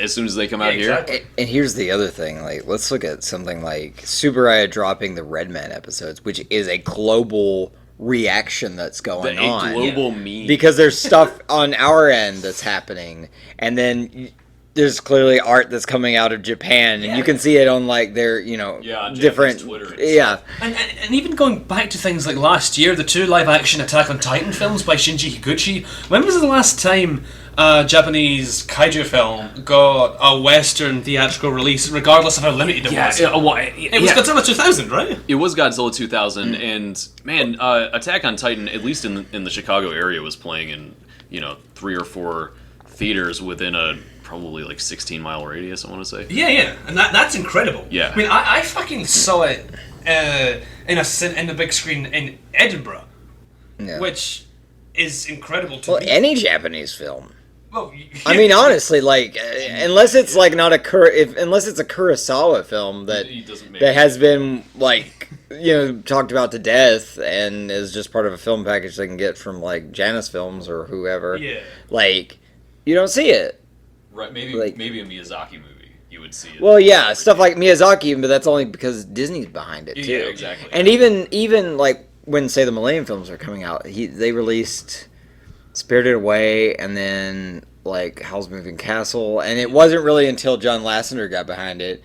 as soon as they come out exactly. here. And here's the other thing, like let's look at something like Tsuburaya dropping the Redman episodes, which is a global reaction that's going on. A global meme. Because there's stuff on our end that's happening, and then there's clearly art that's coming out of Japan, and you can see it on like their, different Twitter and even going back to things like last year, the 2 live-action Attack on Titan films by Shinji Higuchi. When was the last time a Japanese kaiju film got a Western theatrical release, regardless of how limited it was? It was Godzilla 2000, right? It was Godzilla 2000, and man, Attack on Titan, at least in the Chicago area, was playing in 3 or 4 theaters within a probably like 16-mile radius, I want to say. Yeah, and that's incredible. Yeah. I mean, I fucking saw it in the big screen in Edinburgh, which is incredible to me. Any Japanese film. Well, I mean, honestly, like unless it's like not unless it's a Kurosawa film that has been like talked about to death and is just part of a film package they can get from like Janus Films or whoever. Yeah. Like, you don't see it. Right, maybe Like- maybe a Miyazaki movie, you would see it. Well, yeah, stuff like Miyazaki, but that's only because Disney's behind it too. Yeah, exactly. And even like when, say, the Millennium films are coming out, they released Spirited Away and then like Howl's Moving Castle, and it wasn't really until John Lasseter got behind it,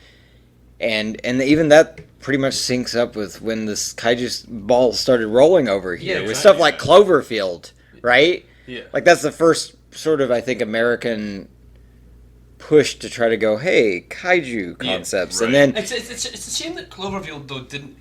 and even that pretty much syncs up with when this kaiju ball started rolling over here with stuff like Cloverfield, right? Yeah. Like that's the first sort of, I think, American push to try to go, hey, kaiju concepts, right. and then It's a shame that Cloverfield though didn't.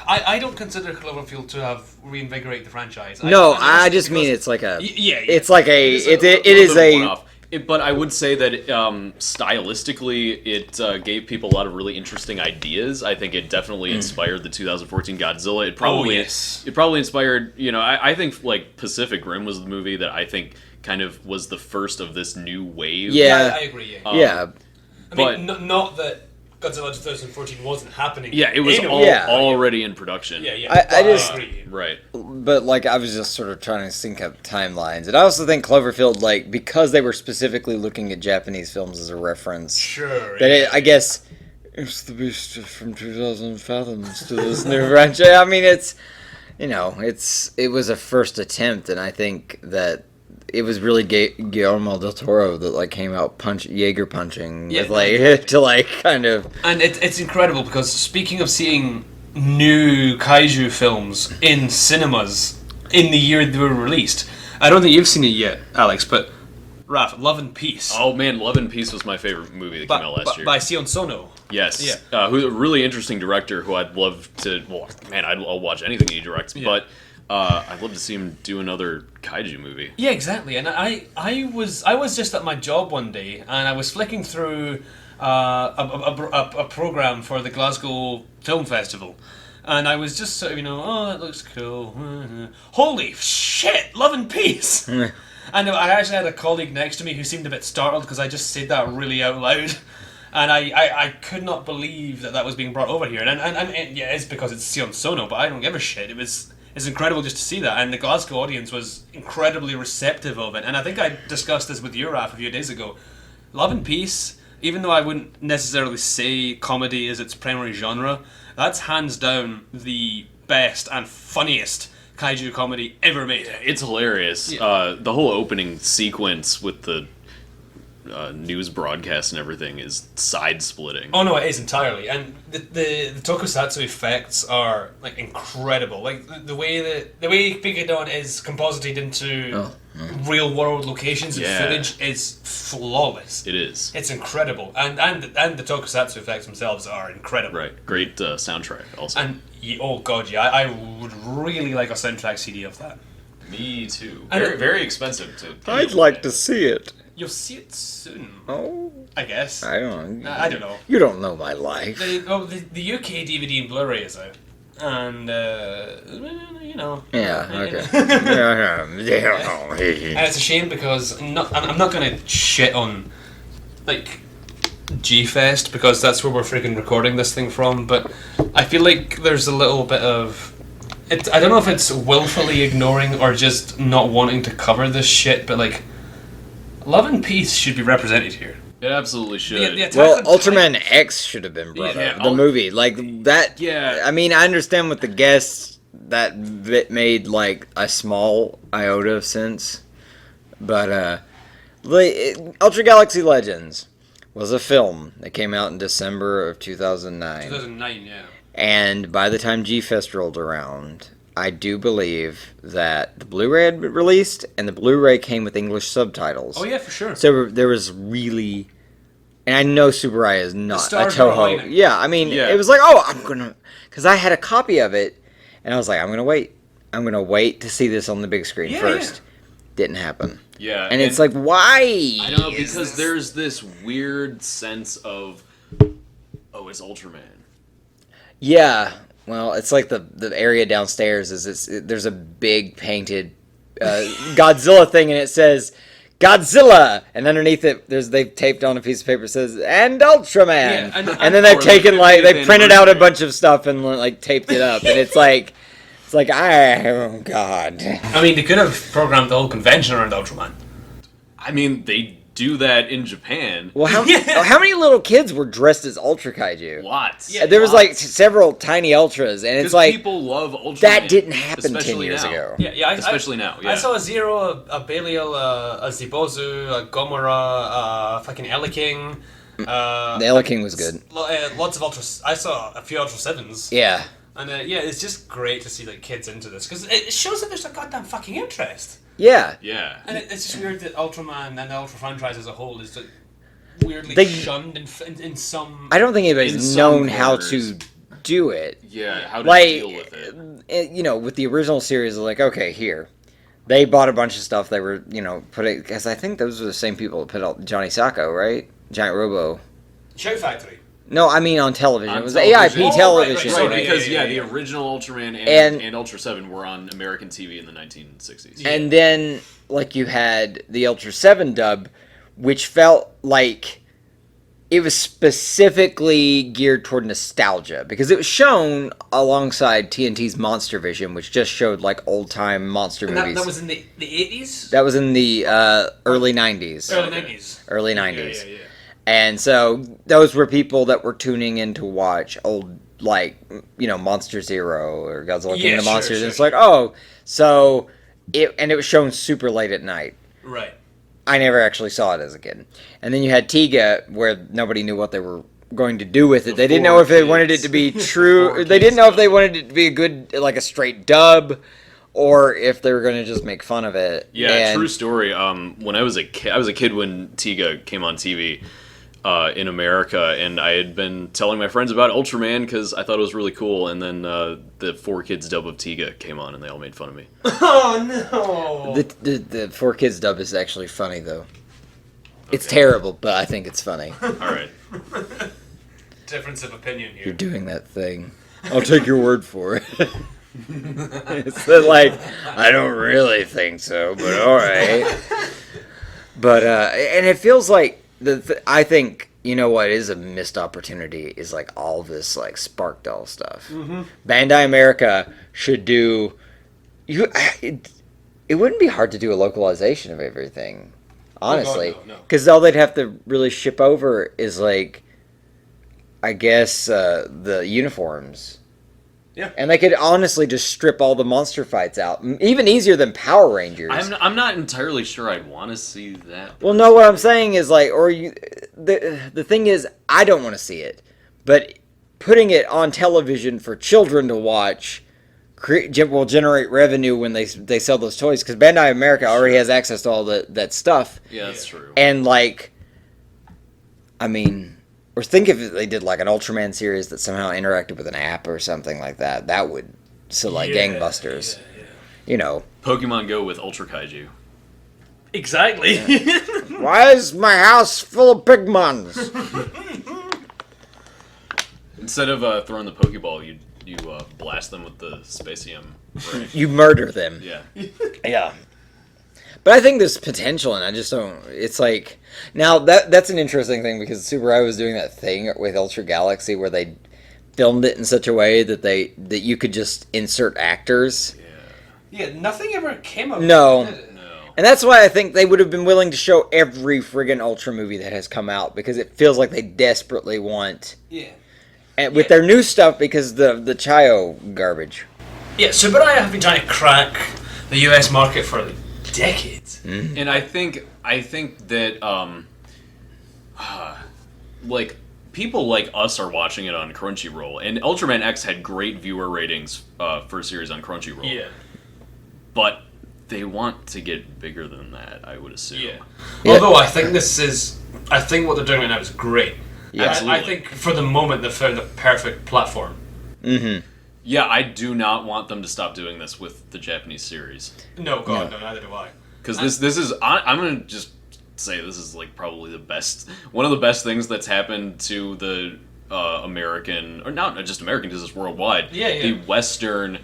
I don't consider Cloverfield to have reinvigorated the franchise. I just mean it's like a yeah. it's like a It's it little is bit of a one-off. But I would say that stylistically, it gave people a lot of really interesting ideas. I think it definitely inspired the 2014 Godzilla. It probably it probably inspired, I think like Pacific Rim was the movie that I think kind of was the first of this new wave. Yeah. I agree. Yeah. yeah. I mean, not that Godzilla 2014 wasn't happening. Yeah, it was already in production. Yeah. I just- agree. Right. But like I was just sort of trying to sync up timelines, and I also think Cloverfield, like because they were specifically looking at Japanese films as a reference, Sure. that I guess it's the beast from 2,000 fathoms to this new franchise. I mean, it's it was a first attempt, and I think that it was really Guillermo del Toro that like came out Jaeger punching with like to like kind of. And it's incredible because speaking of seeing new kaiju films in cinemas in the year they were released, I don't think you've seen it yet, Alex, but Raph, Love and Peace. Oh man, Love and Peace was my favorite movie that came out last year. By Sion Sono. Yes. Yeah. Who's a really interesting director who I'd love to. Well, man, I'll watch anything he directs, but. I'd love to see him do another kaiju movie. Yeah, exactly. And I was just at my job one day, and I was flicking through a program for the Glasgow Film Festival, and I was just sort of, oh, that looks cool. Holy shit, Love and Peace. And I actually had a colleague next to me who seemed a bit startled because I just said that really out loud. And I could not believe that was being brought over here. And yeah, it's because it's Sion Sono, but I don't give a shit. It's incredible just to see that, and the Glasgow audience was incredibly receptive of it. And I think I discussed this with you, Raph, a few days ago. Love and Peace, even though I wouldn't necessarily say comedy is its primary genre, that's hands down the best and funniest kaiju comedy ever made. It's hilarious. The whole opening sequence with the news broadcast and everything is side-splitting. Oh no, it is entirely, and the Tokusatsu effects are like incredible. Like the way Picadon is composited into real world locations and footage is flawless. It is. It's incredible, and the Tokusatsu effects themselves are incredible. Right, great soundtrack also. And oh god, yeah, I would really like a soundtrack CD of that. Me too. And Very, very expensive to. I'd like to see it. You'll see it soon. Oh, I guess. I don't know. I don't know. You don't know my life. The UK DVD and Blu-ray is out, and Yeah. Okay. And it's a shame because I'm not gonna shit on like G-Fest because that's where we're freaking recording this thing from, but I feel like there's a little bit of I don't know if it's willfully ignoring or just not wanting to cover this shit, but like Love and Peace should be represented here. It absolutely should. Well, Ultraman X should have been brought up. The movie, like that. Yeah. I mean, I understand with the guests that made like a small iota of sense, but Ultra Galaxy Legends was a film that came out in December of 2009. 2009, yeah. And by the time G-Fest rolled around, I do believe that the Blu-ray had been released, and the Blu-ray came with English subtitles. Oh yeah, for sure. So there was really, and I know Tsuburaya is not a stars were Toho. aligning. Yeah, I mean, Yeah. it was like, oh, I'm gonna, because I had a copy of it, and I was like, I'm gonna wait to see this on the big screen first. Didn't happen. Yeah. And it's like, why? I don't know, because there's this weird sense of, oh, it's Ultraman. Yeah. Well, it's like the area downstairs there's a big painted Godzilla thing, and it says Godzilla, and underneath it they've taped on a piece of paper that says and Ultraman, Yeah, and then they've taken they printed out a bunch of stuff and like taped it up, and it's like oh god. I mean, they could have programmed the whole convention around Ultraman. I mean, they do that in Japan. Well, how many little kids were dressed as Ultra Kaiju? Lots. Yeah, There was like several tiny Ultras, and it's like people love Ultraman. that didn't happen 10 especially years now. ago. Yeah, Especially now. Yeah. I saw a Zero, a Belial, a Zibozu, a Gomora, a fucking Eleking. The Eleking was good. Lots of Ultra. I saw a few Ultra 7s. Yeah. And it's just great to see like kids into this because it shows that there's a goddamn fucking interest. Yeah. Yeah. And it's just weird that Ultraman and the Ultra franchise as a whole is like weirdly shunned in some. I don't think anybody's some known how corners. to do it. Yeah, how to Like, deal with it. You know, with the original series, like, okay, here. They bought a bunch of stuff they were, putting... Because I think those were the same people that put out Johnny Sacco, right? Giant Robo. Shout Factory. No, I mean on television. On it was television. AIP Oh, television. right, Right, because yeah, the yeah. original Ultraman And- and Ultra 7 were on American TV in the 1960s. And then, like, you had the Ultra 7 dub, which felt like it was specifically geared toward nostalgia, because it was shown alongside TNT's Monster Vision, which just showed, like, old-time monster And movies. that was in the 80s? That was in the early 90s. Early 90s. Early 90s. Yeah. And so those were people that were tuning in to watch old, like, Monster Zero or Godzilla King of the Monsters. Sure. And it's like, oh, so it was shown super late at night. Right. I never actually saw it as a kid. And then you had Tiga, where nobody knew what they were going to do with it. They didn't know if they wanted it to be true. They didn't know if they wanted it to be a good, like a straight dub, or if they were going to just make fun of it. Yeah, And- true story. When I was a kid when Tiga came on TV in America, and I had been telling my friends about Ultraman because I thought it was really cool. And then the 4Kids dub of Tiga came on, and they all made fun of me. Oh, no. The 4Kids dub is actually funny, though. It's terrible, but I think it's funny. All right. Difference of opinion here. You're doing that thing. I'll take your word for it. It's like, I don't really think so, but all right. But and it feels like I think what is a missed opportunity is like all this like Spark Doll stuff. Mm-hmm. Bandai America should do. It wouldn't be hard to do a localization of everything, honestly, Oh, God, no. because all they'd have to really ship over is like, I guess the uniforms. Yeah. And they could honestly just strip all the monster fights out. Even easier than Power Rangers. I'm not entirely sure I'd want to see that. Well, no, what I'm saying is like, the thing is, I don't want to see it. But putting it on television for children to watch will generate revenue when they sell those toys. Because Bandai America already has access to all that stuff. Yeah, that's true. And like, I mean... Or think if they did like an Ultraman series that somehow interacted with an app or something like that. That would gangbusters. Yeah. Pokemon Go with Ultra Kaiju. Exactly. Why is my house full of Pigmons? Instead of throwing the Pokeball, you blast them with the Spacium. Right? You murder them. Yeah. Yeah. But I think there's potential, and I just don't... It's like... Now, that's an interesting thing, because Super I was doing that thing with Ultra Galaxy where they filmed it in such a way that you could just insert actors. Yeah, nothing ever came of No. it. Did it? No. And that's why I think they would have been willing to show every friggin' Ultra movie that has come out, because it feels like they desperately want... Yeah. And with their new stuff, because the Chayo garbage. Yeah, Super I have been trying to crack the US market for decades. Mm-hmm. And I think that like people like us are watching it on Crunchyroll, and Ultraman X had great viewer ratings for a series on Crunchyroll. Yeah. But they want to get bigger than that, I would assume. Yeah. Yeah. Although I think what they're doing right now is great. Yeah. Absolutely. I think for the moment they've found the perfect platform. Mm-hmm. Yeah, I do not want them to stop doing this with the Japanese series. No, God, no, neither do I. Because this is... I'm going to just say this is like probably the best... One of the best things that's happened to the American... Or not just American, because it's worldwide. Yeah. The Western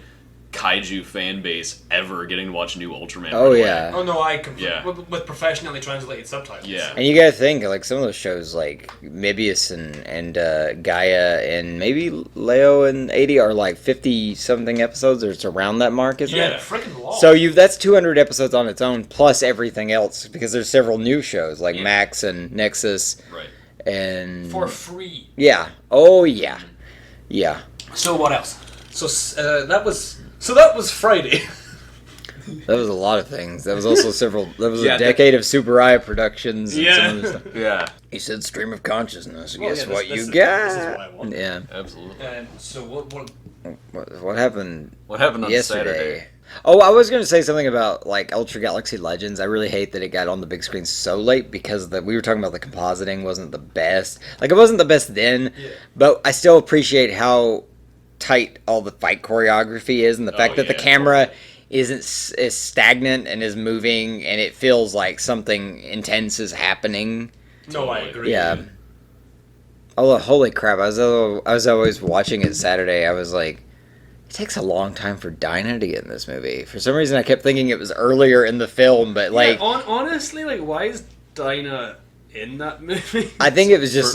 Kaiju fan base ever getting to watch a new Ultraman. Oh, right away. yeah. Oh no, Yeah. with professionally translated subtitles. Yeah. And you gotta think, like, some of those shows, like Mebius and Gaia and maybe Leo and 80 are like 50-something episodes, or it's around that mark, isn't Yeah, it? freaking long. So that's 200 episodes on its own, plus everything else, because there's several new shows, like Max and Nexus. Right. And... for free. Yeah. Oh, yeah. Yeah. So what else? So that was Friday. That was a lot of things. That was also That was Yeah, a decade of Super Eye productions. And Yeah. some of the stuff. Yeah. You said stream of consciousness. Well, Guess yeah, what this you is- got? this is what I want. Yeah. Absolutely. So what? What happened? What happened on yesterday? Saturday? Oh, I was going to say something about like Ultra Galaxy Legends. I really hate that it got on the big screen so late because we were talking about the compositing wasn't the best. Like, it wasn't the best then, but I still appreciate how tight all the fight choreography is, and the fact that the camera is stagnant and is moving, and it feels like something intense is happening. No, I agree. Yeah. Oh, holy crap! I was always watching it Saturday. I was like, it takes a long time for Dinah to get in this movie. For some reason, I kept thinking it was earlier in the film, but like, honestly, like, why is Dinah in that movie? I think it was just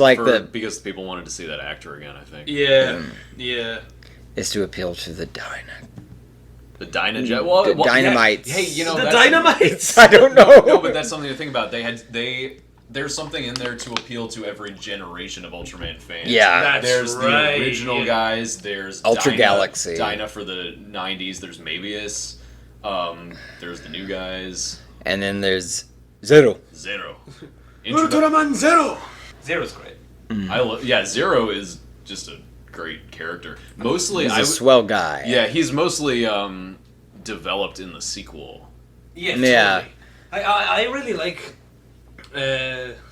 because people wanted to see that actor again. I think. Yeah. It's to appeal to the Dinah. The Dynajet. Well, The Dynamites. Hey, you know The that's- Dynamites. I don't know. No, but that's something to think about. There's something in there to appeal to every generation of Ultraman fans. Yeah. That's There's right. the original guys. There's Ultra Dinah, Galaxy. Dinah for the '90s. There's Mebius. There's the new guys. And then there's Zero. Zero. Ultraman Zero. Zero's great. Zero is just a great character. Mostly, He's a swell guy. Yeah, he's mostly developed in the sequel. Yeah. Yeah. Totally. I really like.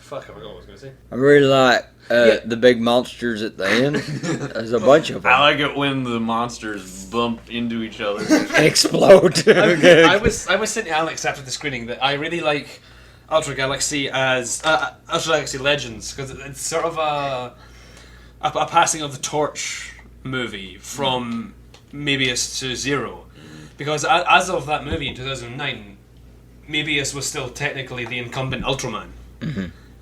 Fuck, I forgot what I was gonna say. I really like the big monsters at the end. There's a bunch of them. I like it when the monsters bump into each other. And explode. I was saying to Alex after the screening that I really like Ultra Galaxy as Ultra Galaxy Legends, because it's sort of a passing of the torch movie from Mebius to Zero, because as of that movie in 2009, Mebius was still technically the incumbent Ultraman,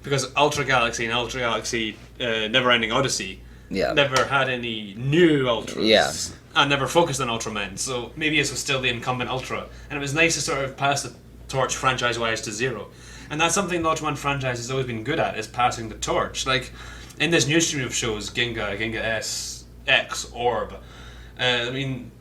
because Ultra Galaxy and Ultra Galaxy Never-Ending Odyssey never had any new Ultras, and never focused on Ultramen, so Mebius was still the incumbent Ultra, and it was nice to sort of pass the torch franchise-wise to Zero. And that's something the Ultraman franchise has always been good at, is passing the torch. Like, in this new stream of shows, Ginga S, X, Orb, I mean,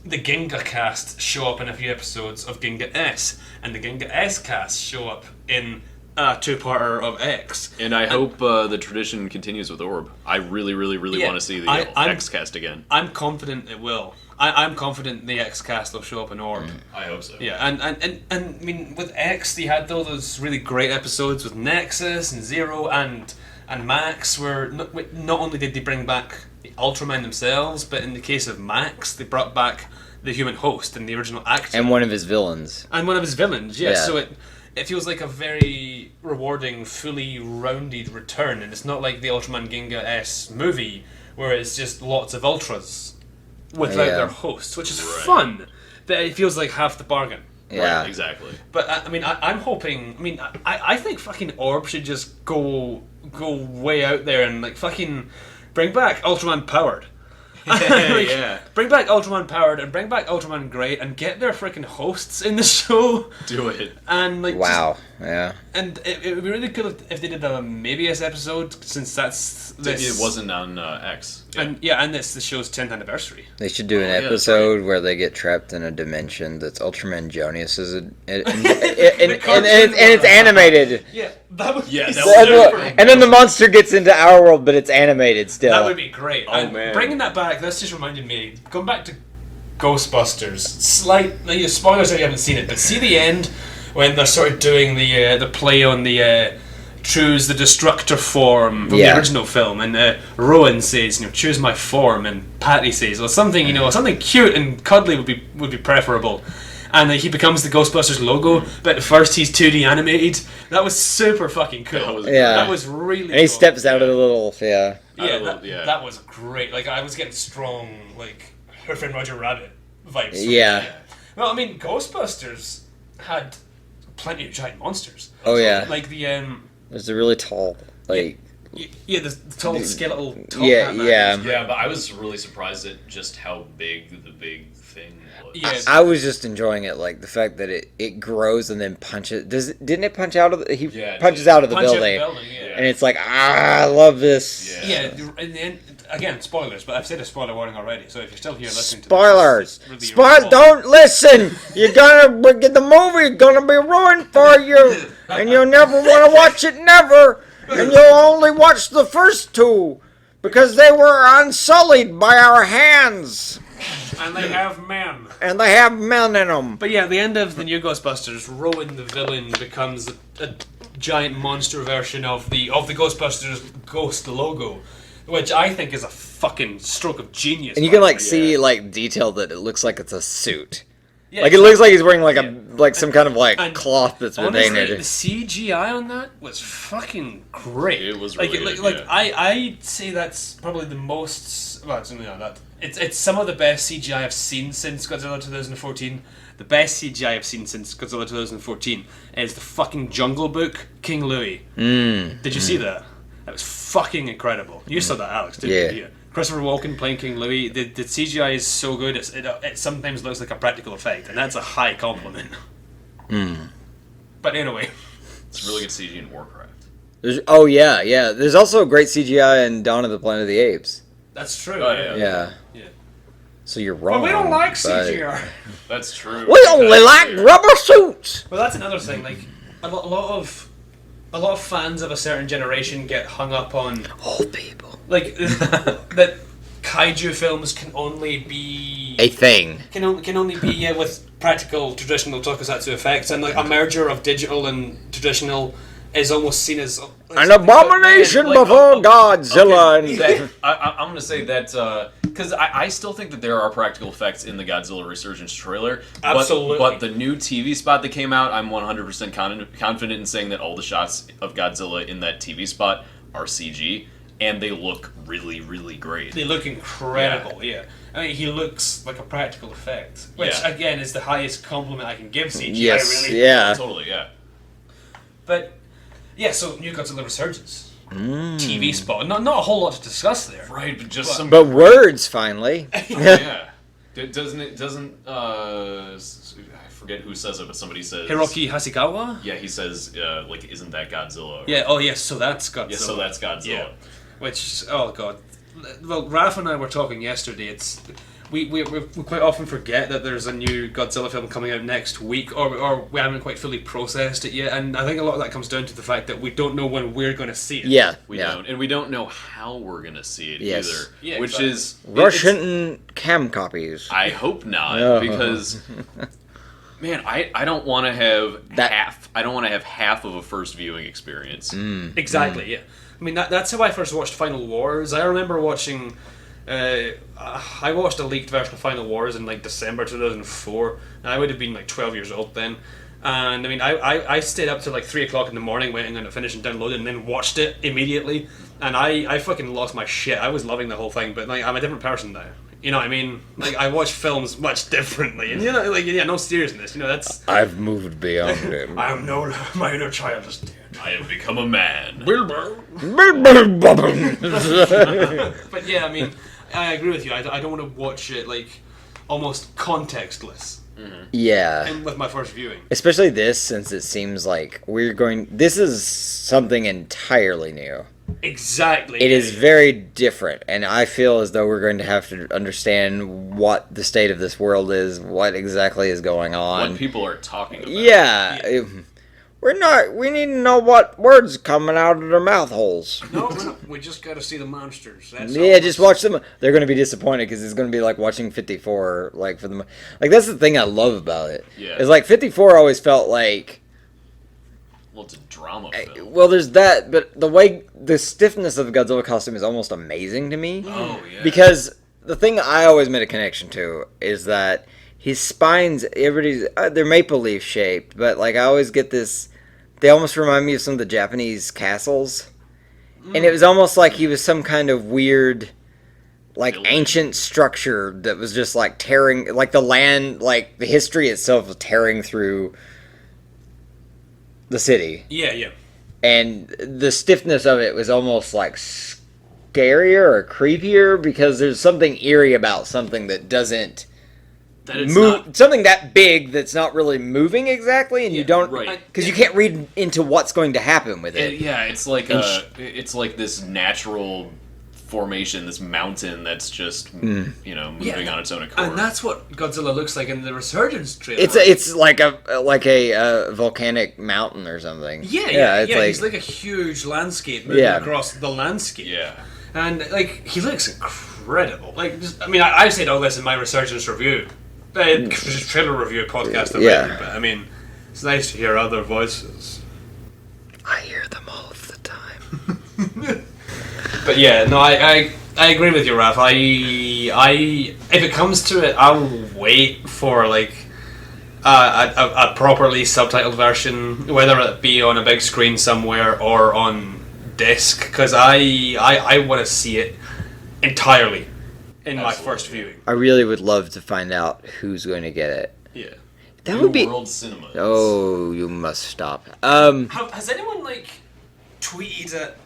the Ginga cast show up in a few episodes of Ginga S, and the Ginga S cast show up in a two-parter of X. And I hope the tradition continues with Orb. I really, really, really want to see the X cast again. I'm confident it will. I'm confident the X cast will show up in Orb. I hope so. Yeah, and I mean, with X, they had all those really great episodes with Nexus and Zero and Max, where not only did they bring back the Ultramen themselves, but in the case of Max, they brought back the human host and the original actor. And one of his villains. And one of his villains, yeah. So it feels like a very rewarding, fully rounded return, and it's not like the Ultraman Ginga S movie, where it's just lots of Ultras without their hosts, which is fun, but it feels like half the bargain. Yeah, right, exactly. But I mean, I'm hoping. I mean, I think fucking Orb should just go way out there and like fucking bring back Ultraman Powered. Bring back Ultraman Powered and bring back Ultraman Great and get their freaking hosts in the show. Do it. And like yeah. And it would be really cool if they did a Mebius episode, since It wasn't on X. Yeah. And it's the show's 10th anniversary. They should do an episode where they get trapped in a dimension that's Ultraman Jonius and it's animated. Yeah, that would And then the monster gets into our world, but it's animated still. That would be great. Oh, man. Bringing that back, that's just reminded me. Going back to Ghostbusters, spoilers if you haven't seen it, but see the end when they're sort of doing the play on the choose the Destructor form from the original film, and Rowan says, choose my form, and Patty says, well, something cute and cuddly would be preferable. And he becomes the Ghostbusters logo, but at first he's 2D animated. That was super fucking cool. That was really And he cool. steps out of the little, that was great. Like, I was getting strong, like, her friend Roger Rabbit vibes. Yeah. Well, I mean, Ghostbusters had plenty of giant monsters. Oh, yeah. Like the There's a really tall, like... Yeah, the tall skeletal top Yeah, hat man. yeah. Yeah, but I was really surprised at just how big the big thing was. Yeah. I was just enjoying it, like the fact that it grows and then punches. Didn't it punch out of the? He Yeah, it punches did. out of the Punch out building, yeah. and it's like I love this. Yeah. And then, again, spoilers, but I've said a spoiler warning already, so if you're still here listening Spoilers. to this, it's really your fault. Don't listen. You're gonna get the movie. Gonna be ruined for you, and you'll never want to watch it. Never, and you'll only watch the first two because they were unsullied by our hands, And they have men. and they have men in them. But yeah, at the end of the new Ghostbusters, Rowan the villain becomes a giant monster version of the Ghostbusters Ghost logo, which I think is a fucking stroke of genius. And you can by like the way. see like detail that it looks like it's a suit. Yeah, Like it looks like he's wearing like Yeah. some kind of like And cloth that's been honestly, painted. the CGI on that was fucking great. It was like, really like, good, like yeah. I'd say that's probably the most. Well, it's some of the best CGI I've seen since Godzilla 2014. The best CGI I've seen since Godzilla 2014 is the fucking Jungle Book King Louie. Did you see that? That was fucking incredible. You saw that, Alex, didn't you? Christopher Walken playing King Louie. The CGI is so good. It sometimes looks like a practical effect, and that's a high compliment. But anyway, It's really good CG in Warcraft. Oh yeah. There's also great CGI in Dawn of the Planet of the Apes. that's true. Oh, yeah. Yeah. Yeah. So you're wrong. But we don't like but- CGI. That's true. We only like rubber suits. Well, that's another thing. Like a lot of fans of a certain generation get hung up on Old people. like that kaiju films can only be A thing. can only be with practical traditional tokusatsu effects, and like a merger of digital and traditional is almost seen as An abomination before Godzilla. Okay, I'm going to say that because I still think that there are practical effects in the Godzilla Resurgence trailer. Absolutely. But the new TV spot that came out, I'm 100% confident in saying that all the shots of Godzilla in that TV spot are CG, and they look really, really great. They look incredible. Yeah. I mean, he looks like a practical effect, which again is the highest compliment I can give CGI. Yes. Really. Yeah. Totally, yeah. But yeah, so new Godzilla Resurgence. TV spot. Not a whole lot to discuss there. Right, but just some... But words finally. yeah. Doesn't I forget who says it, but somebody says... Hiroki Hasekawa? Yeah, he says, like, isn't that Godzilla? Yeah, oh yes, so that's Godzilla. Yeah, so that's Godzilla. Yeah. Which, oh god. Well, Raph and I were talking yesterday, we quite often forget that there's a new Godzilla film coming out next week, or we haven't quite fully processed it yet, and I think a lot of that comes down to the fact that we don't know when we're going to see it. Yeah. We don't, and we don't know how we're gonna see it Yes. either. Yeah, which exactly. is Russian cam copies. I hope not, No. because man, I don't want to have That- half. I don't want to have half of a first viewing experience. Exactly, yeah. I mean, that's how I first watched Final Wars. I remember watching... I watched a leaked version of Final Wars in like December 2004, and I would have been like 12 years old then. And I mean, I stayed up till like 3 o'clock in the morning waiting on it to finish and download it, and then watched it immediately. And I fucking lost my shit. I was loving the whole thing, but like I'm a different person now. You know what I mean? Like I watch films much differently, and you know, like no seriousness. You know that's. I've moved beyond it. I am no, my inner child is dead. I have become a man. Wilbur. But yeah, I mean, I agree with you. I don't want to watch it like almost contextless. Yeah. And with my first viewing. Especially this, since it seems like this is something entirely new. Exactly. It is very different, and I feel as though we're going to have to understand what the state of this world is, what exactly is going on. What people are talking about. Yeah. We need to know what words coming out of their mouth holes. No, we're not. We just got to see the monsters. That's Yeah, all. just watch them. They're going to be disappointed because it's going to be like watching 54. Like for them, like that's the thing I love about it. Yeah. Is like 54 always felt like. Well, it's a drama film. Well, there's that, but the stiffness of the Godzilla costume is almost amazing to me. Oh yeah. Because the thing I always made a connection to is that his spines, everybody's they're maple leaf shaped, but like I always get this. They almost remind me of some of the Japanese castles, and it was almost like he was some kind of weird, like building. ancient structure that was just like tearing, like the land, like the history itself was tearing through the city, Yeah. and the stiffness of it was almost like scarier or creepier because there's something eerie about something that doesn't That it's move, not. something that big that's not really moving exactly, and you don't, right. because you can't read into what's going to happen with it. It's like And it's like this natural formation, this mountain that's just moving on its own accord. And that's what Godzilla looks like in the Resurgence trailer. It's like a volcanic mountain or something. Yeah. It's like, He's like a huge landscape moving across the landscape. Yeah. And like he looks incredible. Like, I said all this in my Resurgence review, trailer review podcast. Yeah. But I mean, it's nice to hear other voices. I hear them all of the time. But yeah, no, I agree with you, Raph. If it comes to it, I'll wait for like a properly subtitled version, whether it be on a big screen somewhere or on disc, because I want to see it entirely in my first viewing. I really would love to find out who's going to get it. Yeah. That would be. World Cinemas. Oh, you must stop. Has anyone like tweeted it?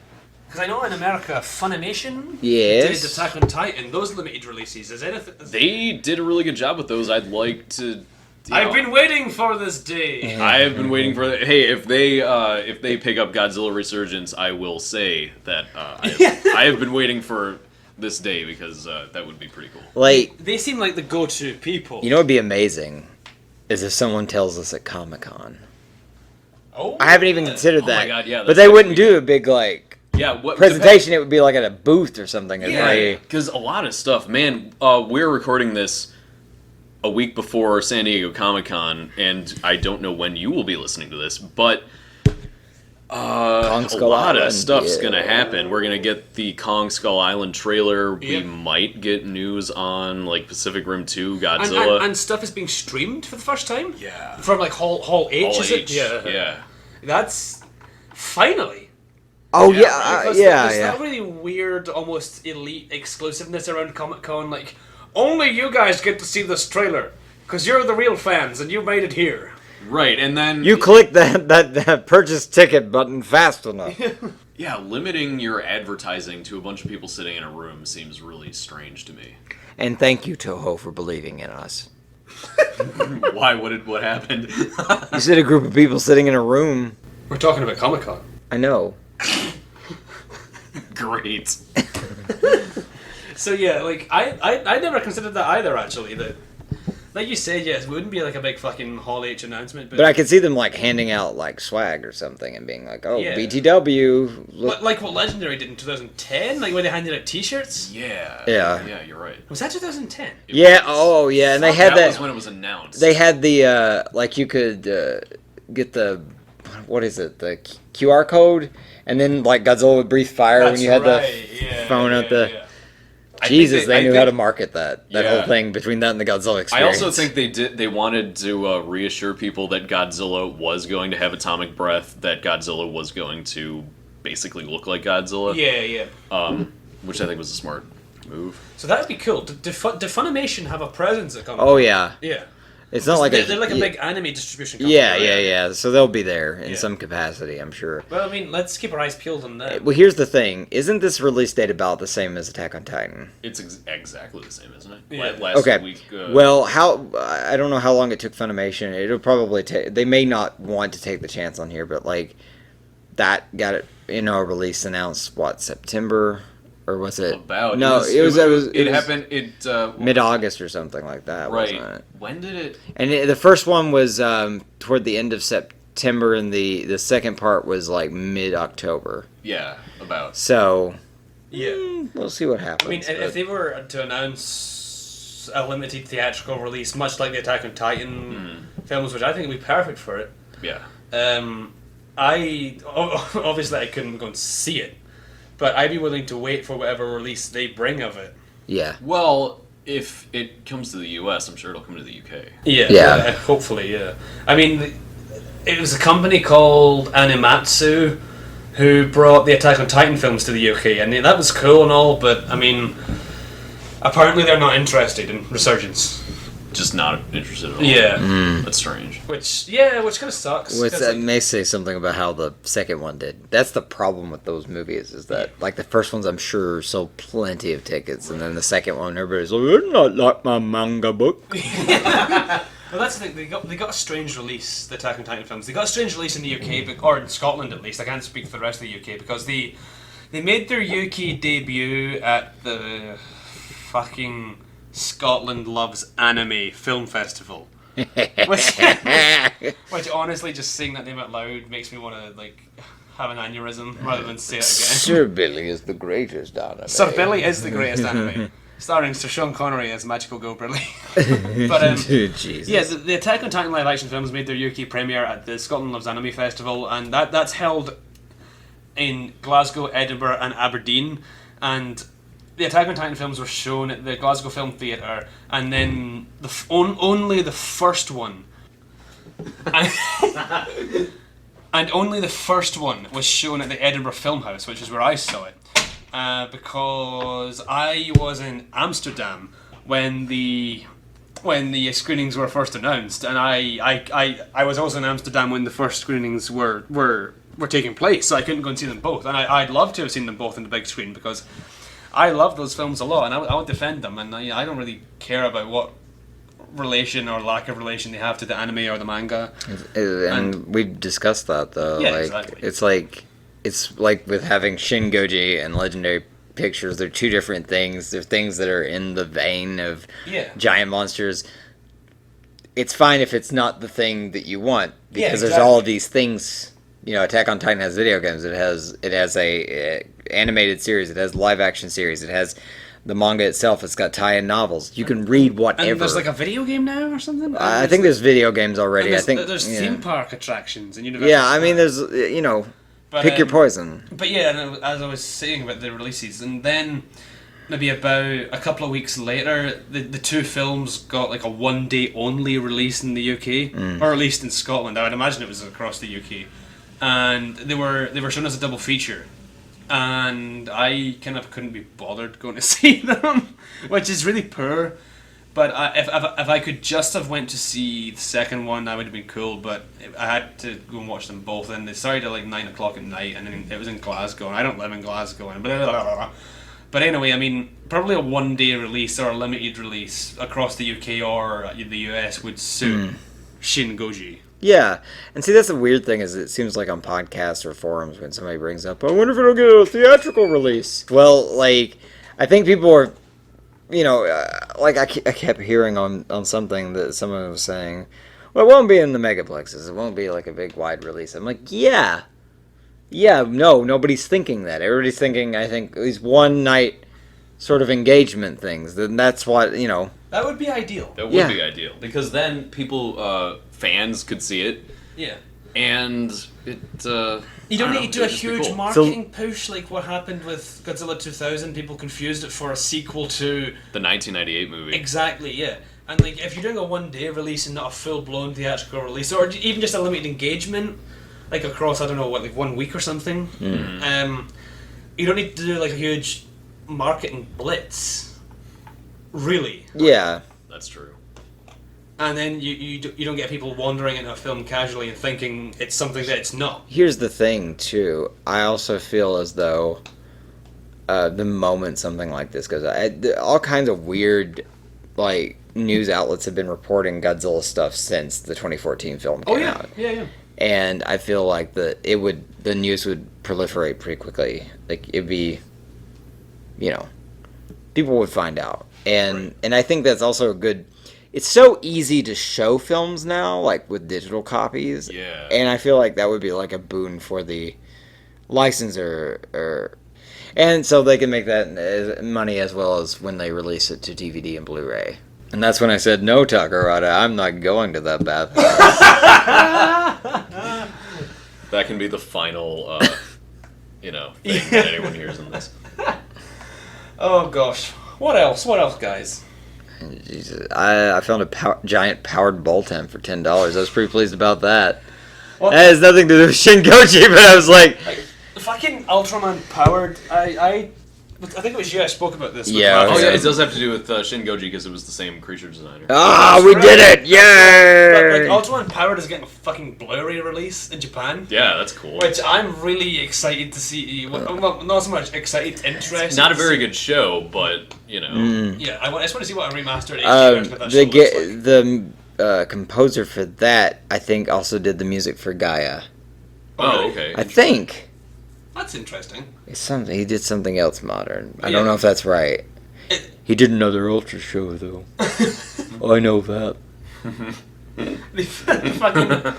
Because I know in America, Funimation Yes. did Attack on Titan. Those limited releases. Is anything? They did a really good job with those. I'd like to. I've been waiting for this day. I have been waiting for. Hey, if they pick up Godzilla Resurgence, I will say that I have been waiting for this day because that would be pretty cool. Like, They seem like the go-to people. you know, what'd be amazing is if someone tells us at Comic-Con. Oh, I haven't even considered my that. God, yeah, but that's they like wouldn't do a big like Yeah, what presentation. It would be like at a booth or something. Yeah, because a lot of stuff, man. We're recording this a week before San Diego Comic-Con, and I don't know when you will be listening to this, but a Skull lot of Island, stuff's yeah. gonna happen. We're gonna get the Kong Skull Island trailer. Yeah. We might get news on like Pacific Rim 2, Godzilla. and stuff is being streamed for the first time? Yeah. From like Hall H, All is H, it? yeah. That's... Finally. Oh Yeah, yeah, Because yeah, there's yeah. that really weird, almost elite exclusiveness around Comic-Con. Like, only you guys get to see this trailer. Because you're the real fans, and you made it here. Right, and then You click that purchase ticket button fast enough. yeah, limiting your advertising to a bunch of people sitting in a room seems really strange to me. And thank you, Toho, for believing in us. Why? What happened? You said a group of people sitting in a room. We're talking about Comic-Con. I know. Great. So yeah, like, I never considered that either, actually. That, like you said, yes, it wouldn't be like a big fucking Hall H announcement, But I could see them like handing out like swag or something and being like, "Oh, Yeah. BTW." Look. like what Legendary did in 2010, like where they handed out T-shirts. Yeah. Yeah. Yeah, you're right. Was that 2010? Yeah. Oh, yeah. And they had that was that. when it was announced. They had the like you could get the what is it, the QR code, and then like Godzilla would breathe fire when you had the phone out the. Jesus, they knew how to market that Yeah. whole thing between that and the Godzilla I experience. also think they wanted to reassure people that Godzilla was going to have atomic breath, that Godzilla was going to basically look like Godzilla. Yeah. Which I think was a smart move. So that would be cool. Did Funimation have a presence at Comic-Con? Oh yeah, Yeah. it's not like They're like a yeah, big anime distribution company. Yeah, right? yeah. So they'll be there in Yeah. some capacity, I'm sure. Well, I mean, let's keep our eyes peeled on that. Well, here's the thing: isn't this release date about the same as Attack on Titan? It's exactly the same, isn't it? Yeah. Last Okay. week. Well, I don't know how long it took Funimation. It'll probably take. They may not want to take the chance on here, but like that got it a release announced. What, September? Or was it? About No, it happened. mid-August or something like that. Right. Wasn't it? When did it? And the first one was toward the end of September, and the second part was like mid-October. Yeah, about. So Yeah. we'll see what happens. I mean, if they were to announce a limited theatrical release, much like the Attack on Titan films, which I think would be perfect for it, Yeah. obviously I couldn't go and see it, but I'd be willing to wait for whatever release they bring of it. yeah. Well, if it comes to the U.S., I'm sure it'll come to the U.K. Yeah. Hopefully, yeah. I mean, it was a company called Animatsu who brought the Attack on Titan films to the UK, and that was cool and all, but I mean, apparently they're not interested in Resurgence. Just not interested at all. Yeah. That's strange. Which kind of sucks. Which 'cause, that like, may say something about how the second one did. That's the problem with those movies, is that like the first ones I'm sure sold plenty of tickets, and then the second one everybody's like, "It's not like my manga book." Well, that's the thing. They got a strange release. The Attack on Titan films. They got a strange release in the UK, or in Scotland at least. I can't speak for the rest of the UK because they made their UK debut at the fucking Scotland Loves Anime Film Festival. Which honestly, just saying that name out loud makes me want to like have an aneurysm rather than say it again. Sir Billy is the greatest anime. Sir Billy is the greatest anime. Starring Sir Sean Connery as Magical Go Brilly. But Jesus. yeah, the Attack on Titan live action films made their UK premiere at the Scotland Loves Anime Festival, and that's held in Glasgow, Edinburgh, and Aberdeen. And the Attack on Titan films were shown at the Glasgow Film Theatre, and then only the first one, and only the first one was shown at the Edinburgh Film House, which is where I saw it. Because I was in Amsterdam when the screenings were first announced, and I was also in Amsterdam when the first screenings were taking place, so I couldn't go and see them both. And I'd love to have seen them both on the big screen because I love those films a lot, and I would defend them. And I don't really care about what relation or lack of relation they have to the anime or the manga. And we've discussed that though. Yeah, like exactly. It's like with having Shin Goji and Legendary Pictures, they're two different things. They're things that are in the vein of giant monsters. It's fine if it's not the thing that you want, because there's all of these things. You know, Attack on Titan has video games. It has a animated series. It has live action series. It has the manga itself. It's got tie-in novels. You can read whatever. And there's like a video game now or something. I think there's video games already. I think there's theme park attractions and Universal. Yeah, I mean, there's pick your poison. But yeah, and as I was saying about the releases, and then maybe about a couple of weeks later, the two films got like a one-day only release in the UK, or at least in Scotland. I would imagine it was across the UK, and they were shown as a double feature, and I kind of couldn't be bothered going to see them, which is really poor. But if I could just have went to see the second one, that would have been cool. But I had to go and watch them both, and they started at like 9 o'clock at night, and then it was in Glasgow, and I don't live in Glasgow, and blah, blah, blah, blah. But anyway, I mean, probably a one-day release or a limited release across the UK or the US would suit Shin Goji. Yeah, and see, that's the weird thing, is it seems like on podcasts or forums when somebody brings up, I wonder if it'll get a theatrical release. Well, like, I think people are, like I kept hearing on something that someone was saying, well, it won't be in the megaplexes, it won't be like a big wide release. I'm like, yeah, no, nobody's thinking that. Everybody's thinking, I think, these one night sort of engagement things. Then that's what, That would be ideal. That would be ideal, because then people, fans could see it. Yeah. And it, you don't need to do a huge marketing push like what happened with Godzilla 2000. People confused it for a sequel to the 1998 movie. Exactly, yeah. And like, if you're doing a one-day release and not a full-blown theatrical release, or even just a limited engagement, like across, I don't know, like 1 week or something, you don't need to do like a huge marketing blitz, really. Yeah. That's true. And then you don't get people wandering into a film casually and thinking it's something that it's not. Here's the thing, too. I also feel as though the moment something like this goes out, all kinds of weird, like, news outlets have been reporting Godzilla stuff since the 2014 film came out. Yeah. And I feel like the news would proliferate pretty quickly. Like, it'd be, people would find out. And I think that's also a good... It's so easy to show films now, like with digital copies. Yeah. And I feel like that would be like a boon for the licensor, and so they can make that money as well as when they release it to DVD and Blu-ray. And that's when I said, no, Takarada, I'm not going to that bathhouse. That can be the final, thing that anyone hears in this. Oh gosh, what else, guys? Jesus, I found a giant powered ball tent for $10. I was pretty pleased about that. That has nothing to do with Shin Goji, but I was like... Fucking Ultraman powered. I I think it was you I spoke about this. Yeah. Oh, yeah, Yeah. it does have to do with Shin Goji because it was the same creature designer. Ah, we did it! But, Yay! like, Ultraman Powered is getting a fucking Blu-ray release in Japan. Yeah, that's cool. Which I'm really excited to see. Well, not so much excited, interested. Not a to very see. good show, but, you know. Yeah, I just want to see what a remastered HD version of that show looks like. The composer for that, I think, also did the music for Gaia. Oh, okay. I think. That's interesting. It's something. He did something else modern. I Yeah. don't know if that's right. It- He did another Ultra show, though. I know that. The fucking,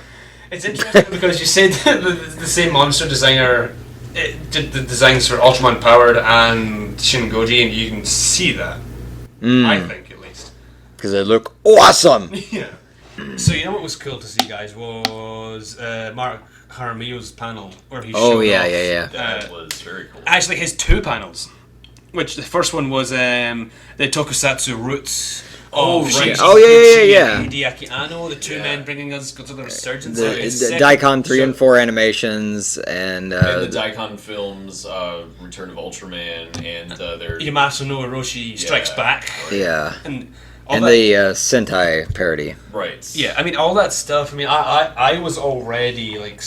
it's interesting because you said that the same monster designer did the designs for Ultraman Powered and Shin Goji, and you can see that. I think, at least. Because they look awesome! Yeah. So you know what was cool to see, guys, was Mark Jaramillo's panel where he showed yeah, off, yeah. That was very cool. actually his two panels, which the first one was the Tokusatsu roots. Oh, of right. Shinji Oh, yeah. and Hideaki Anno, the two men bringing us Godzilla Resurgence. The It's second- Daikon 3 and so- 4 animations and... And the Daikon films, Return of Ultraman, and their... Yamato no Orochi Strikes Yeah. Back. yeah. And all And that, the Sentai parody. Right. yeah, I mean all that stuff. I mean, I was already like,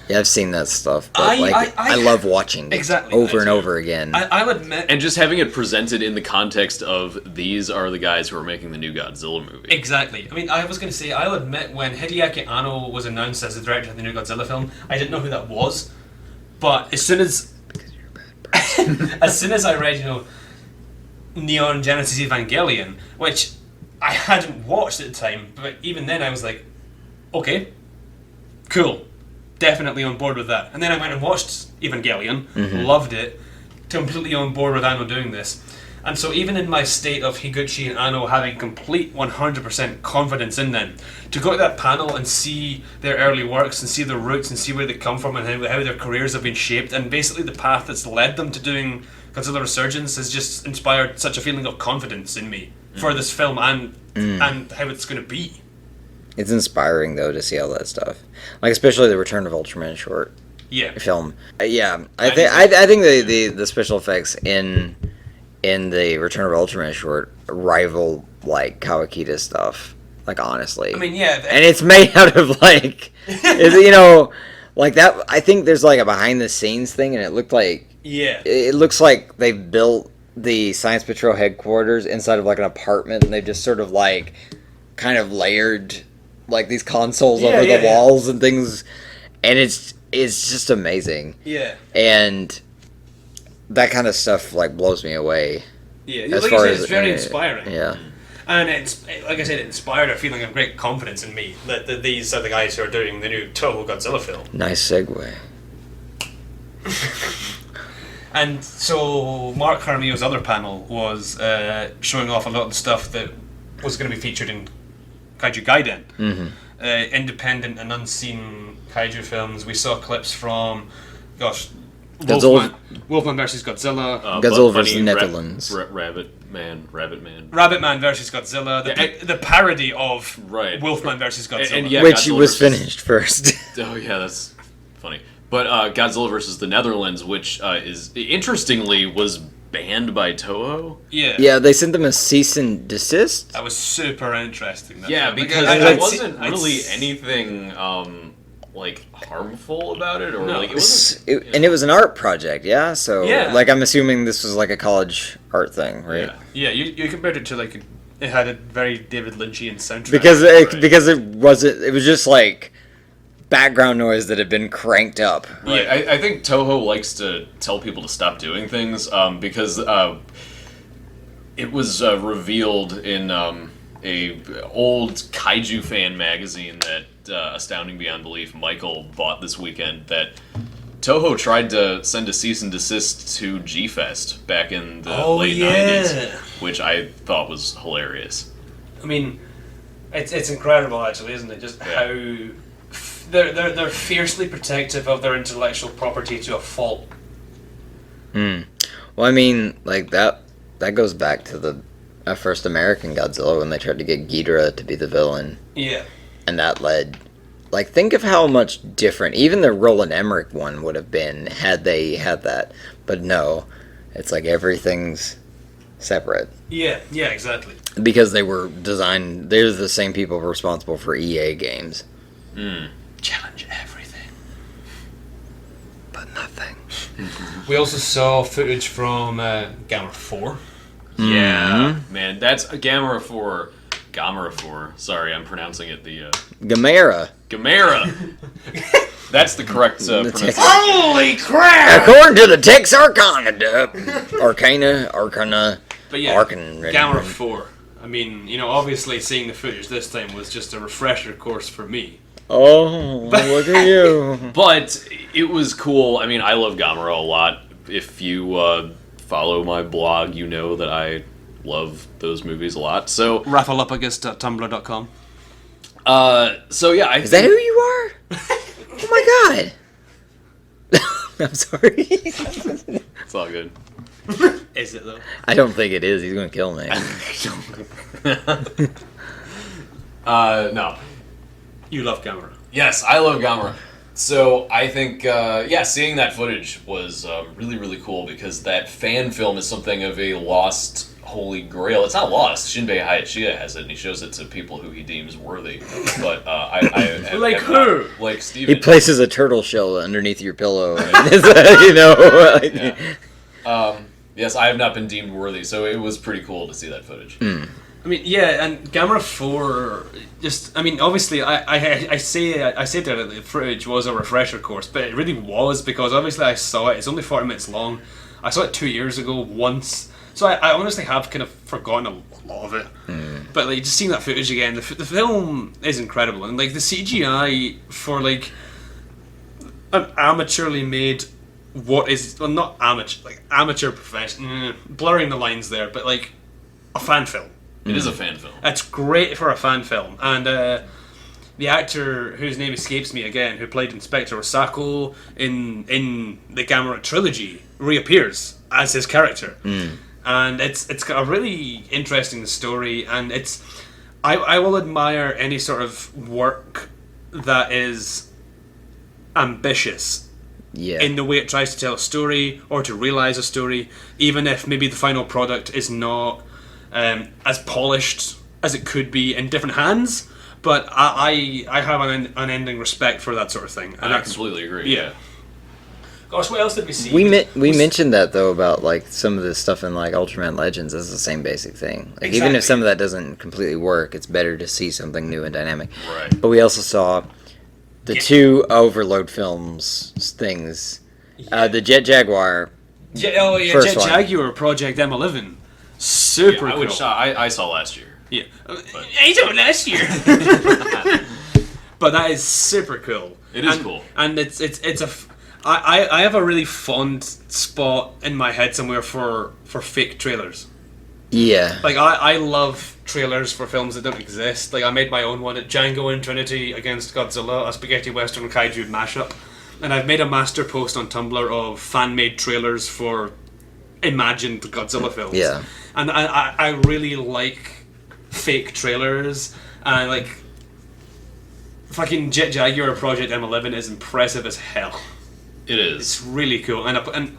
Yeah, I've seen that stuff, but I I love watching it Exactly, over I and do. over again. I'll admit, And just having it presented in the context of these are the guys who are making the new Godzilla movie. exactly. I mean, I was going to say, I'll admit when Hideaki Anno was announced as the director of the new Godzilla film, I didn't know who that was. But as soon as as soon as I read, Neon Genesis Evangelion, which I hadn't watched at the time, but even then I was like, okay, cool, definitely on board with that. And then I went and watched Evangelion, loved it, completely on board with Anno doing this. And so even in my state of Higuchi and Anno having complete 100% confidence in them, to go to that panel and see their early works and see their roots and see where they come from and how their careers have been shaped, and basically the path that's led them to doing Godzilla Resurgence has just inspired such a feeling of confidence in me for this film and how it's going to be. It's inspiring, though, to see all that stuff. Like, especially the Return of Ultraman short Yeah. film. Yeah, I think the special effects in the Return of Ultraman short rival, like, Kawakita stuff. Like, honestly. I mean, yeah. And it's made out of, like, like that. I think there's, like, a behind-the-scenes thing, and it looked like... Yeah. It looks like they've built the Science Patrol headquarters inside of, like, an apartment, and they've just sort of, like, kind of layered, like, these consoles over the walls and things, and it's just amazing. Yeah. And that kind of stuff, like, blows me away. Yeah. As Like far you said, as it's very inspiring. Yeah. And it's, like I said, it inspired a feeling of great confidence in me that these are the guys who are doing the new Toho Godzilla film. Nice segue. And so Mark Jaramillo's other panel was showing off a lot of the stuff that was going to be featured in Kaiju Gaiden. Independent and unseen Kaiju films. We saw clips from, Godzilla- Wolfman vs. Godzilla, Godzilla Bunny, versus Netherlands. Rabbit Man. Rabbit Man vs. Godzilla, the parody of Right. Wolfman vs. Godzilla. And yeah, Which Godzilla was versus- finished first. Oh yeah, that's funny. But Godzilla versus the Netherlands, which is interestingly was banned by Toho. Yeah. Yeah, they sent them a cease and desist. That was super interesting. That Yeah, film. because Like, there I'd wasn't see- I'd really s- anything like harmful about it, or No. like it wasn't. And it was an art project, yeah? So, Yeah. like, I'm assuming this was like a college art thing, right? Yeah, you compared it to like it had a very David Lynchian soundtrack. Because it was just like background noise that had been cranked up. Right. I think Toho likes to tell people to stop doing things because it was revealed in a old Kaiju fan magazine that Astounding Beyond Belief Michael bought this weekend that Toho tried to send a cease and desist to G-Fest back in the late 90s, which I thought was hilarious. I mean, it's incredible actually, isn't it? Just how they're fiercely protective of their intellectual property to a fault. Well, I mean, like, that goes back to the first American Godzilla when they tried to get Ghidorah to be the villain. Yeah. And that led... Like, think of how much different even the Roland Emmerich one would have been had they had that. But no. It's like everything's separate. Yeah, exactly. Because they were designed... They're the same people responsible for EA games. Challenge everything. But nothing. We also saw footage from Gamera 4. Yeah, man, that's a Gamera 4. Sorry, I'm pronouncing it the... Gamera. That's the correct pronunciation. Holy crap! According to the Tex Arcana. But yeah, Arcan. Gamera 4. I mean, obviously seeing the footage this time was just a refresher course for me. Oh, look at you. But it was cool. I mean, I love Gamera a lot. If you follow my blog, you know that I love those movies a lot. So Raffaelopagist.tumblr.com. So yeah, Is that who you are? Oh my god. I'm sorry. It's all good. Is it though? I don't think it is. He's gonna kill me. No. You love Gamera. Yes, I love Gamera. So I think, seeing that footage was really, really cool because that fan film is something of a lost holy grail. It's not lost. Shinbei Hayashida has it, and he shows it to people who he deams worthy. But like who? Like Steven. He places a turtle shell underneath your pillow. Yes, I have not been deemed worthy, so it was pretty cool to see that footage. I mean, yeah, and Gamera 4, obviously, I say that the footage was a refresher course, but it really was, because obviously I saw it. It's only 40 minutes long. I saw it 2 years ago once, so I honestly have kind of forgotten a lot of it. But like just seeing that footage again, the film is incredible, and like the CGI for like an amateurly made, not amateur, like amateur professional, blurring the lines there, but like a fan film. It is a fan film. It's great for a fan film, and the actor whose name escapes me again, who played Inspector Osako in the Gamera trilogy, reappears as his character, and it's got a really interesting story, and I will admire any sort of work that is ambitious. Yeah. In the way it tries to tell a story or to realize a story, even if maybe the final product is not as polished as it could be in different hands, but I have an unending respect for that sort of thing. And I completely agree. Yeah. Gosh, what else did we see? We mentioned that though about like some of the stuff in like Ultraman Legends is the same basic thing. Like even if some of that doesn't completely work, it's better to see something new and dynamic. Right. But we also saw the two Overload films things, the Jet Jaguar. Jet first one. Jaguar Project M11. Super cool. I saw last year. Yeah. I saw last year. But that is super cool. It is cool. And I have a really fond spot in my head somewhere for fake trailers. Yeah. Like I love trailers for films that don't exist. Like I made my own one at Django and Trinity against Godzilla, a spaghetti western kaiju mashup. And I've made a master post on Tumblr of fan-made trailers for imagined Godzilla films. Yeah. And I really like fake trailers, and like fucking Jet Jaguar Project M11 is impressive as hell. It is. It's really cool, and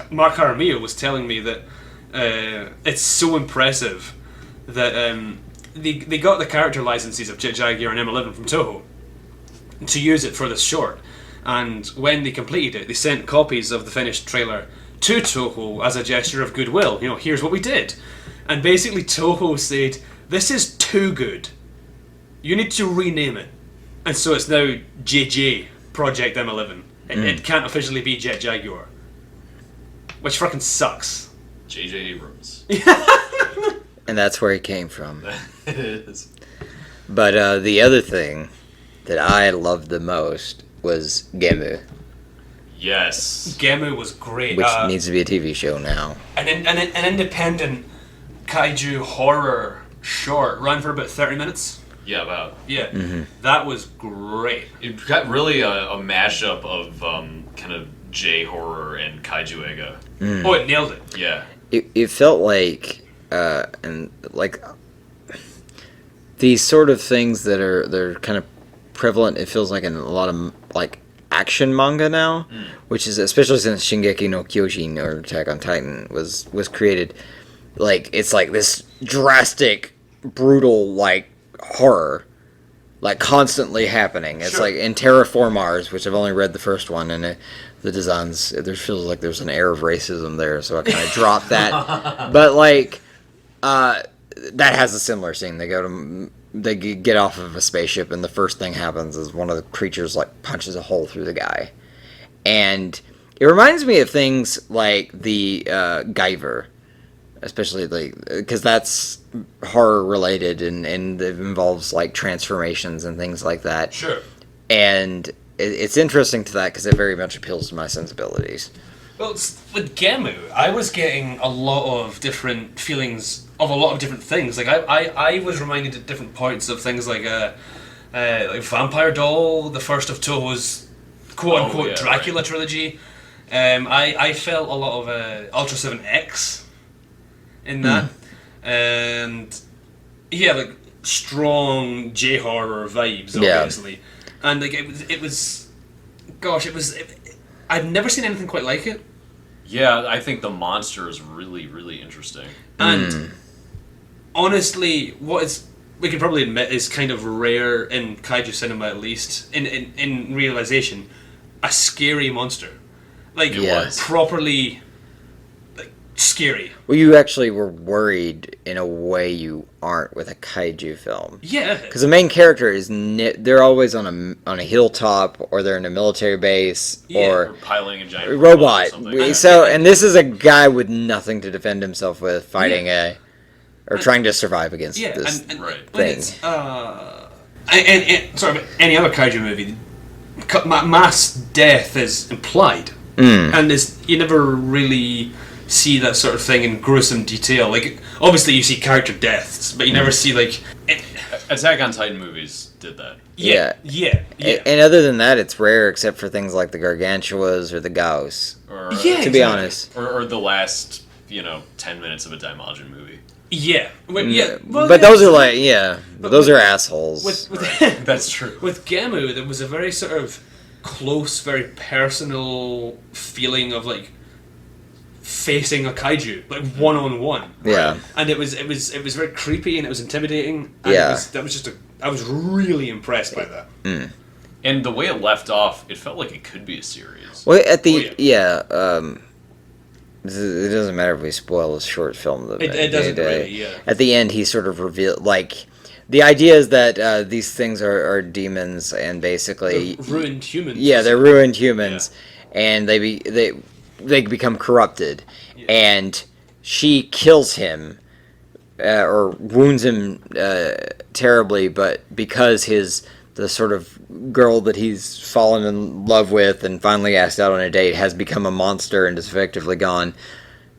Mark Jaramillo was telling me that it's so impressive that they got the character licenses of Jet Jaguar and M11 from Toho to use it for this short, and when they completed it, they sent copies of the finished trailer to Toho as a gesture of goodwill. Here's what we did. And basically Toho said, this is too good. You need to rename it. And so it's now JJ Project M11. It can't officially be Jet Jaguar. Which fucking sucks. J.J. Abrams. And that's where he came from. It is. But the other thing that I loved the most was Gemu. Yes. Gemu was great. Which needs to be a TV show now. An independent kaiju horror short, ran for about 30 minutes. Yeah, about. Yeah, that was great. It got really a mashup of kind of J-horror and Kaiju Eiga. Oh, it nailed it. Yeah. It felt like, and like, these sort of things that are kind of prevalent, it feels like in a lot of, like, action manga now, which is especially since Shingeki no Kyojin or Attack on Titan was created. Like it's like this drastic, brutal like horror, like constantly happening. It's like in Terraform Mars, which I've only read the first one, and the designs there feels like there's an air of racism there, so I kind of dropped that. But like that has a similar scene. They get off of a spaceship, and the first thing happens is one of the creatures like punches a hole through the guy, and it reminds me of things like the Guyver, especially like because that's horror related and it involves like transformations and things like that. Sure. And it's interesting to that because it very much appeals to my sensibilities. Well, with Gemu, I was getting a lot of different feelings of a lot of different things. Like I was reminded at different points of things like Vampire Doll, the first of Toho's quote-unquote Dracula trilogy. I felt a lot of Ultra 7X in that. And yeah, like strong J-horror vibes, obviously. And like it was I've never seen anything quite like it. Yeah, I think the monster is really, really interesting. And honestly, we can probably admit is kind of rare in kaiju cinema, at least in realization, a scary monster, like properly like scary. Well, you actually were worried in a way you aren't with a kaiju film. Yeah, because the main character is they're always on a hilltop, or they're in a military base, or piloting a giant robot. Or and this is a guy with nothing to defend himself with, fighting or trying to survive against this thing. And sort of any other kaiju movie, mass death is implied, and you never really see that sort of thing in gruesome detail. Like obviously you see character deaths, but you never see like Attack on Titan movies did that. Yeah. And other than that, it's rare, except for things like the Gargantuas or the Gauss. To be honest, or the last 10 minutes of a Daimajin movie. Yeah. But those are like those are assholes. That's true. With Gemu, there was a very sort of close, very personal feeling of like facing a kaiju, like one-on-one. Yeah. And it was very creepy and it was intimidating. And I was really impressed by that. And the way it left off, it felt like it could be a series. Well, at the it doesn't matter if we spoil this short film. It doesn't really. Yeah. At the end, he sort of revealed like the idea is that these things are demons and basically they're ruined humans. Yeah, they're ruined humans, and they become corrupted, and she kills him or wounds him terribly, but because the sort of girl that he's fallen in love with and finally asked out on a date has become a monster and is effectively gone,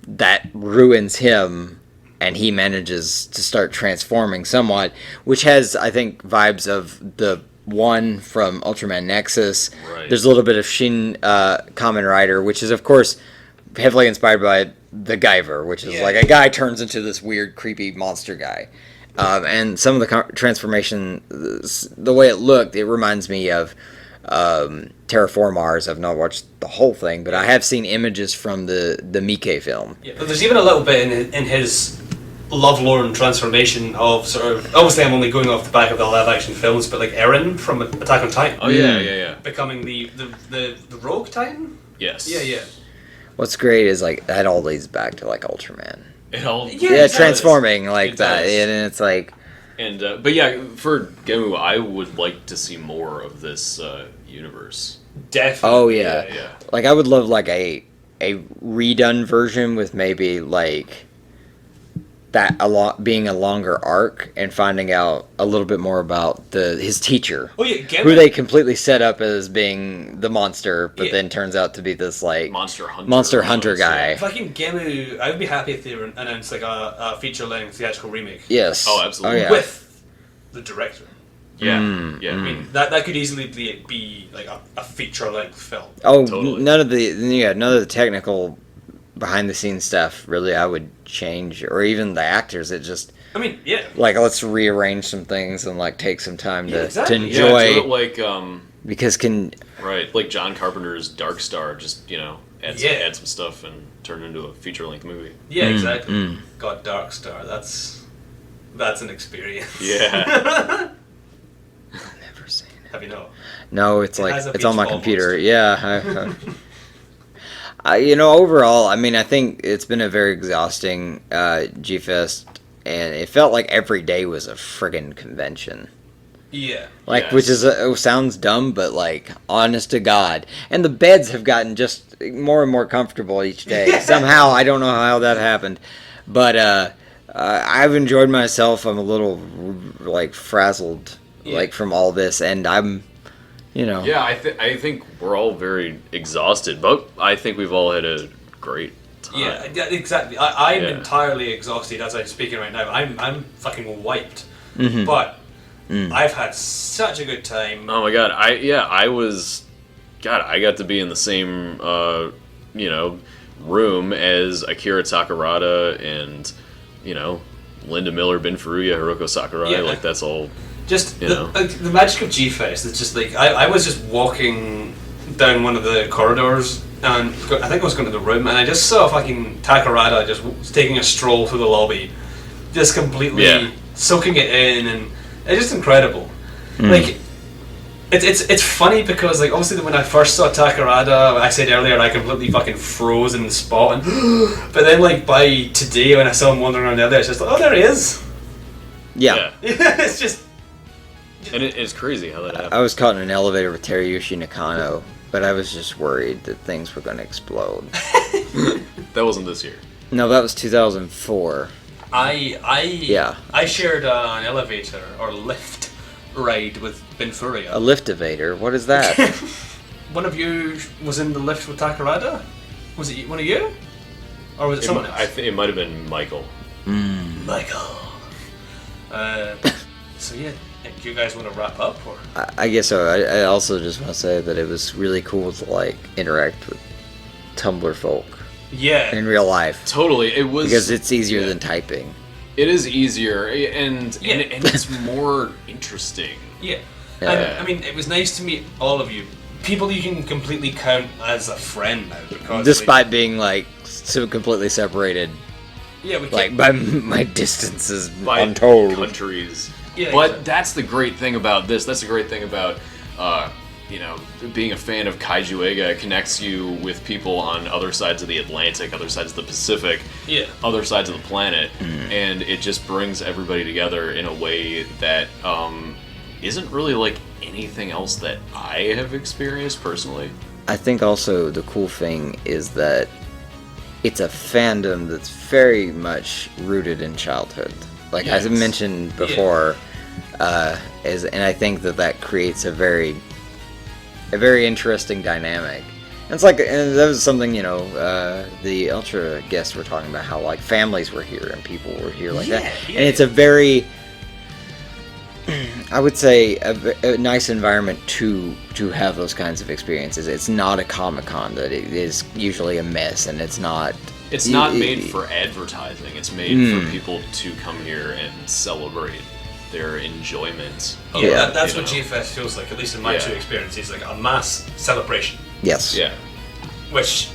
that ruins him, and he manages to start transforming somewhat, which has, I think, vibes of the one from Ultraman Nexus. Right. There's a little bit of Shin Kamen Rider, which is, of course, heavily inspired by the Guyver, which is like a guy turns into this weird, creepy monster guy. And some of the transformation, the way it looked, it reminds me of Terraform Mars. I've not watched the whole thing, but I have seen images from the Miike film. Yeah, but there's even a little bit in his lovelorn transformation of sort of, obviously I'm only going off the back of the live action films, but like Eren from Attack on Titan. Oh yeah. Becoming the rogue Titan? Yes. Yeah. What's great is like that all leads back to like Ultraman. Transforming like that, and it's like. And but yeah, for Gemu, I would like to see more of this universe. Definitely. Oh yeah. Like I would love like a redone version with maybe like that being a longer arc and finding out a little bit more about his teacher. Oh yeah, Gemu. Who they completely set up as being the monster, but then turns out to be this like monster hunter guy. Fucking Gemu, I would be happy if they announced like a feature-length theatrical remake. Yes. Oh, absolutely. Oh, yeah. With the director. Yeah. I mean that could easily be like a feature-length film. Oh, totally. none of the technical behind the scenes stuff really I would change, or even the actors. It just, I mean, yeah, like let's rearrange some things and like take some time to exactly. enjoy. Yeah, do it like Because Right, like John Carpenter's Dark Star, just, add some stuff and turn it into a feature-length movie. Yeah, exactly. God, Dark Star, that's an experience. Yeah. Never seen it. Have you know? No, it's on my computer. Almost. Yeah. Overall, I mean, I think it's been a very exhausting G-Fest, and it felt like every day was a friggin' convention. Yeah. Which sounds dumb, but honest to God. And the beds have gotten just more and more comfortable each day. Somehow, I don't know how that happened. But I've enjoyed myself. I'm a little, frazzled, from all this. And I'm, Yeah, I think we're all very exhausted, but I think we've all had a great time. Yeah, exactly. I'm entirely exhausted as I'm speaking right now. I'm fucking wiped. Mm-hmm. But... I've had such a good time. Oh my god, I got to be in the same room as Akira Takarada and Linda Miller, Ben Furuya, Hiroko Sakurai. Yeah. That's all. Just the magic of G-Fest. It's just I was just walking down one of the corridors, and I think I was going to the room, and I just saw fucking Takarada just taking a stroll through the lobby, just completely soaking it in, and it's just incredible. It's funny because obviously when I first saw Takarada, I said earlier I completely fucking froze in the spot, and but then by today when I saw him wandering around there, it's just there he is. Yeah. It's just. And it's crazy how that happened. I was caught in an elevator with Teruyushi Nakano, but I was just worried that things were going to explode. That wasn't this year. No, that was 2004. I shared an elevator or lift ride with Ben Furuya. A lift-evator? What is that? One of you was in the lift with Takarada? Was it one of you? Or was it someone else? I think it might have been Michael. Michael. So yeah, do you guys want to wrap up? Or? I guess so. I also just want to say that it was really cool to interact with Tumblr folk. Yeah. In real life. Totally. It was because it's easier than typing. It is easier and it's more interesting. Yeah. And I mean, it was nice to meet all of you. People you can completely count as a friend now because despite being so completely separated. Yeah, we by my distances by untold countries. Yeah, but exactly. That's the great thing about this. That's the great thing about being a fan of Kaiju Eiga. It connects you with people on other sides of the Atlantic, other sides of the Pacific, other sides of the planet, and it just brings everybody together in a way that isn't really anything else that I have experienced personally. I think also the cool thing is that it's a fandom that's very much rooted in childhood. As I mentioned before, and I think that creates a very interesting dynamic. And and that was something the Ultra guests were talking about how families were here and people were here that, and it's a very, I would say, a nice environment to have those kinds of experiences. It's not a Comic-Con that it is usually a mess, and it's not. It's not made for advertising. It's made for people to come here and celebrate their enjoyment. That's what GFEST feels like, at least in my two experiences, a mass celebration. Yes. Yeah. Which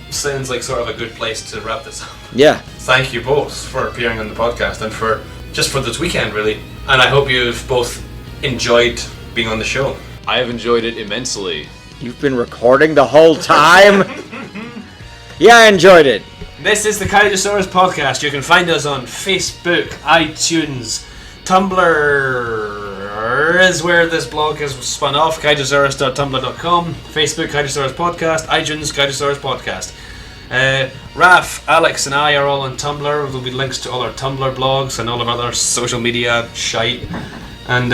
sounds like sort of a good place to wrap this up. Yeah. Thank you both for appearing on the podcast and for this weekend, really. And I hope you've both enjoyed being on the show. I have enjoyed it immensely. You've been recording the whole time? Yeah, I enjoyed it. This is the Kaijusaurus Podcast. You can find us on Facebook, iTunes, Tumblr is where this blog is spun off, kaijusaurus.tumblr.com, Facebook, Kaijusaurus Podcast, iTunes, Kaijusaurus Podcast. Raph, Alex and I are all on Tumblr. There'll be links to all our Tumblr blogs and all of our other social media shite. And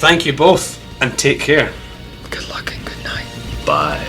thank you both and take care. Good luck and good night. Bye.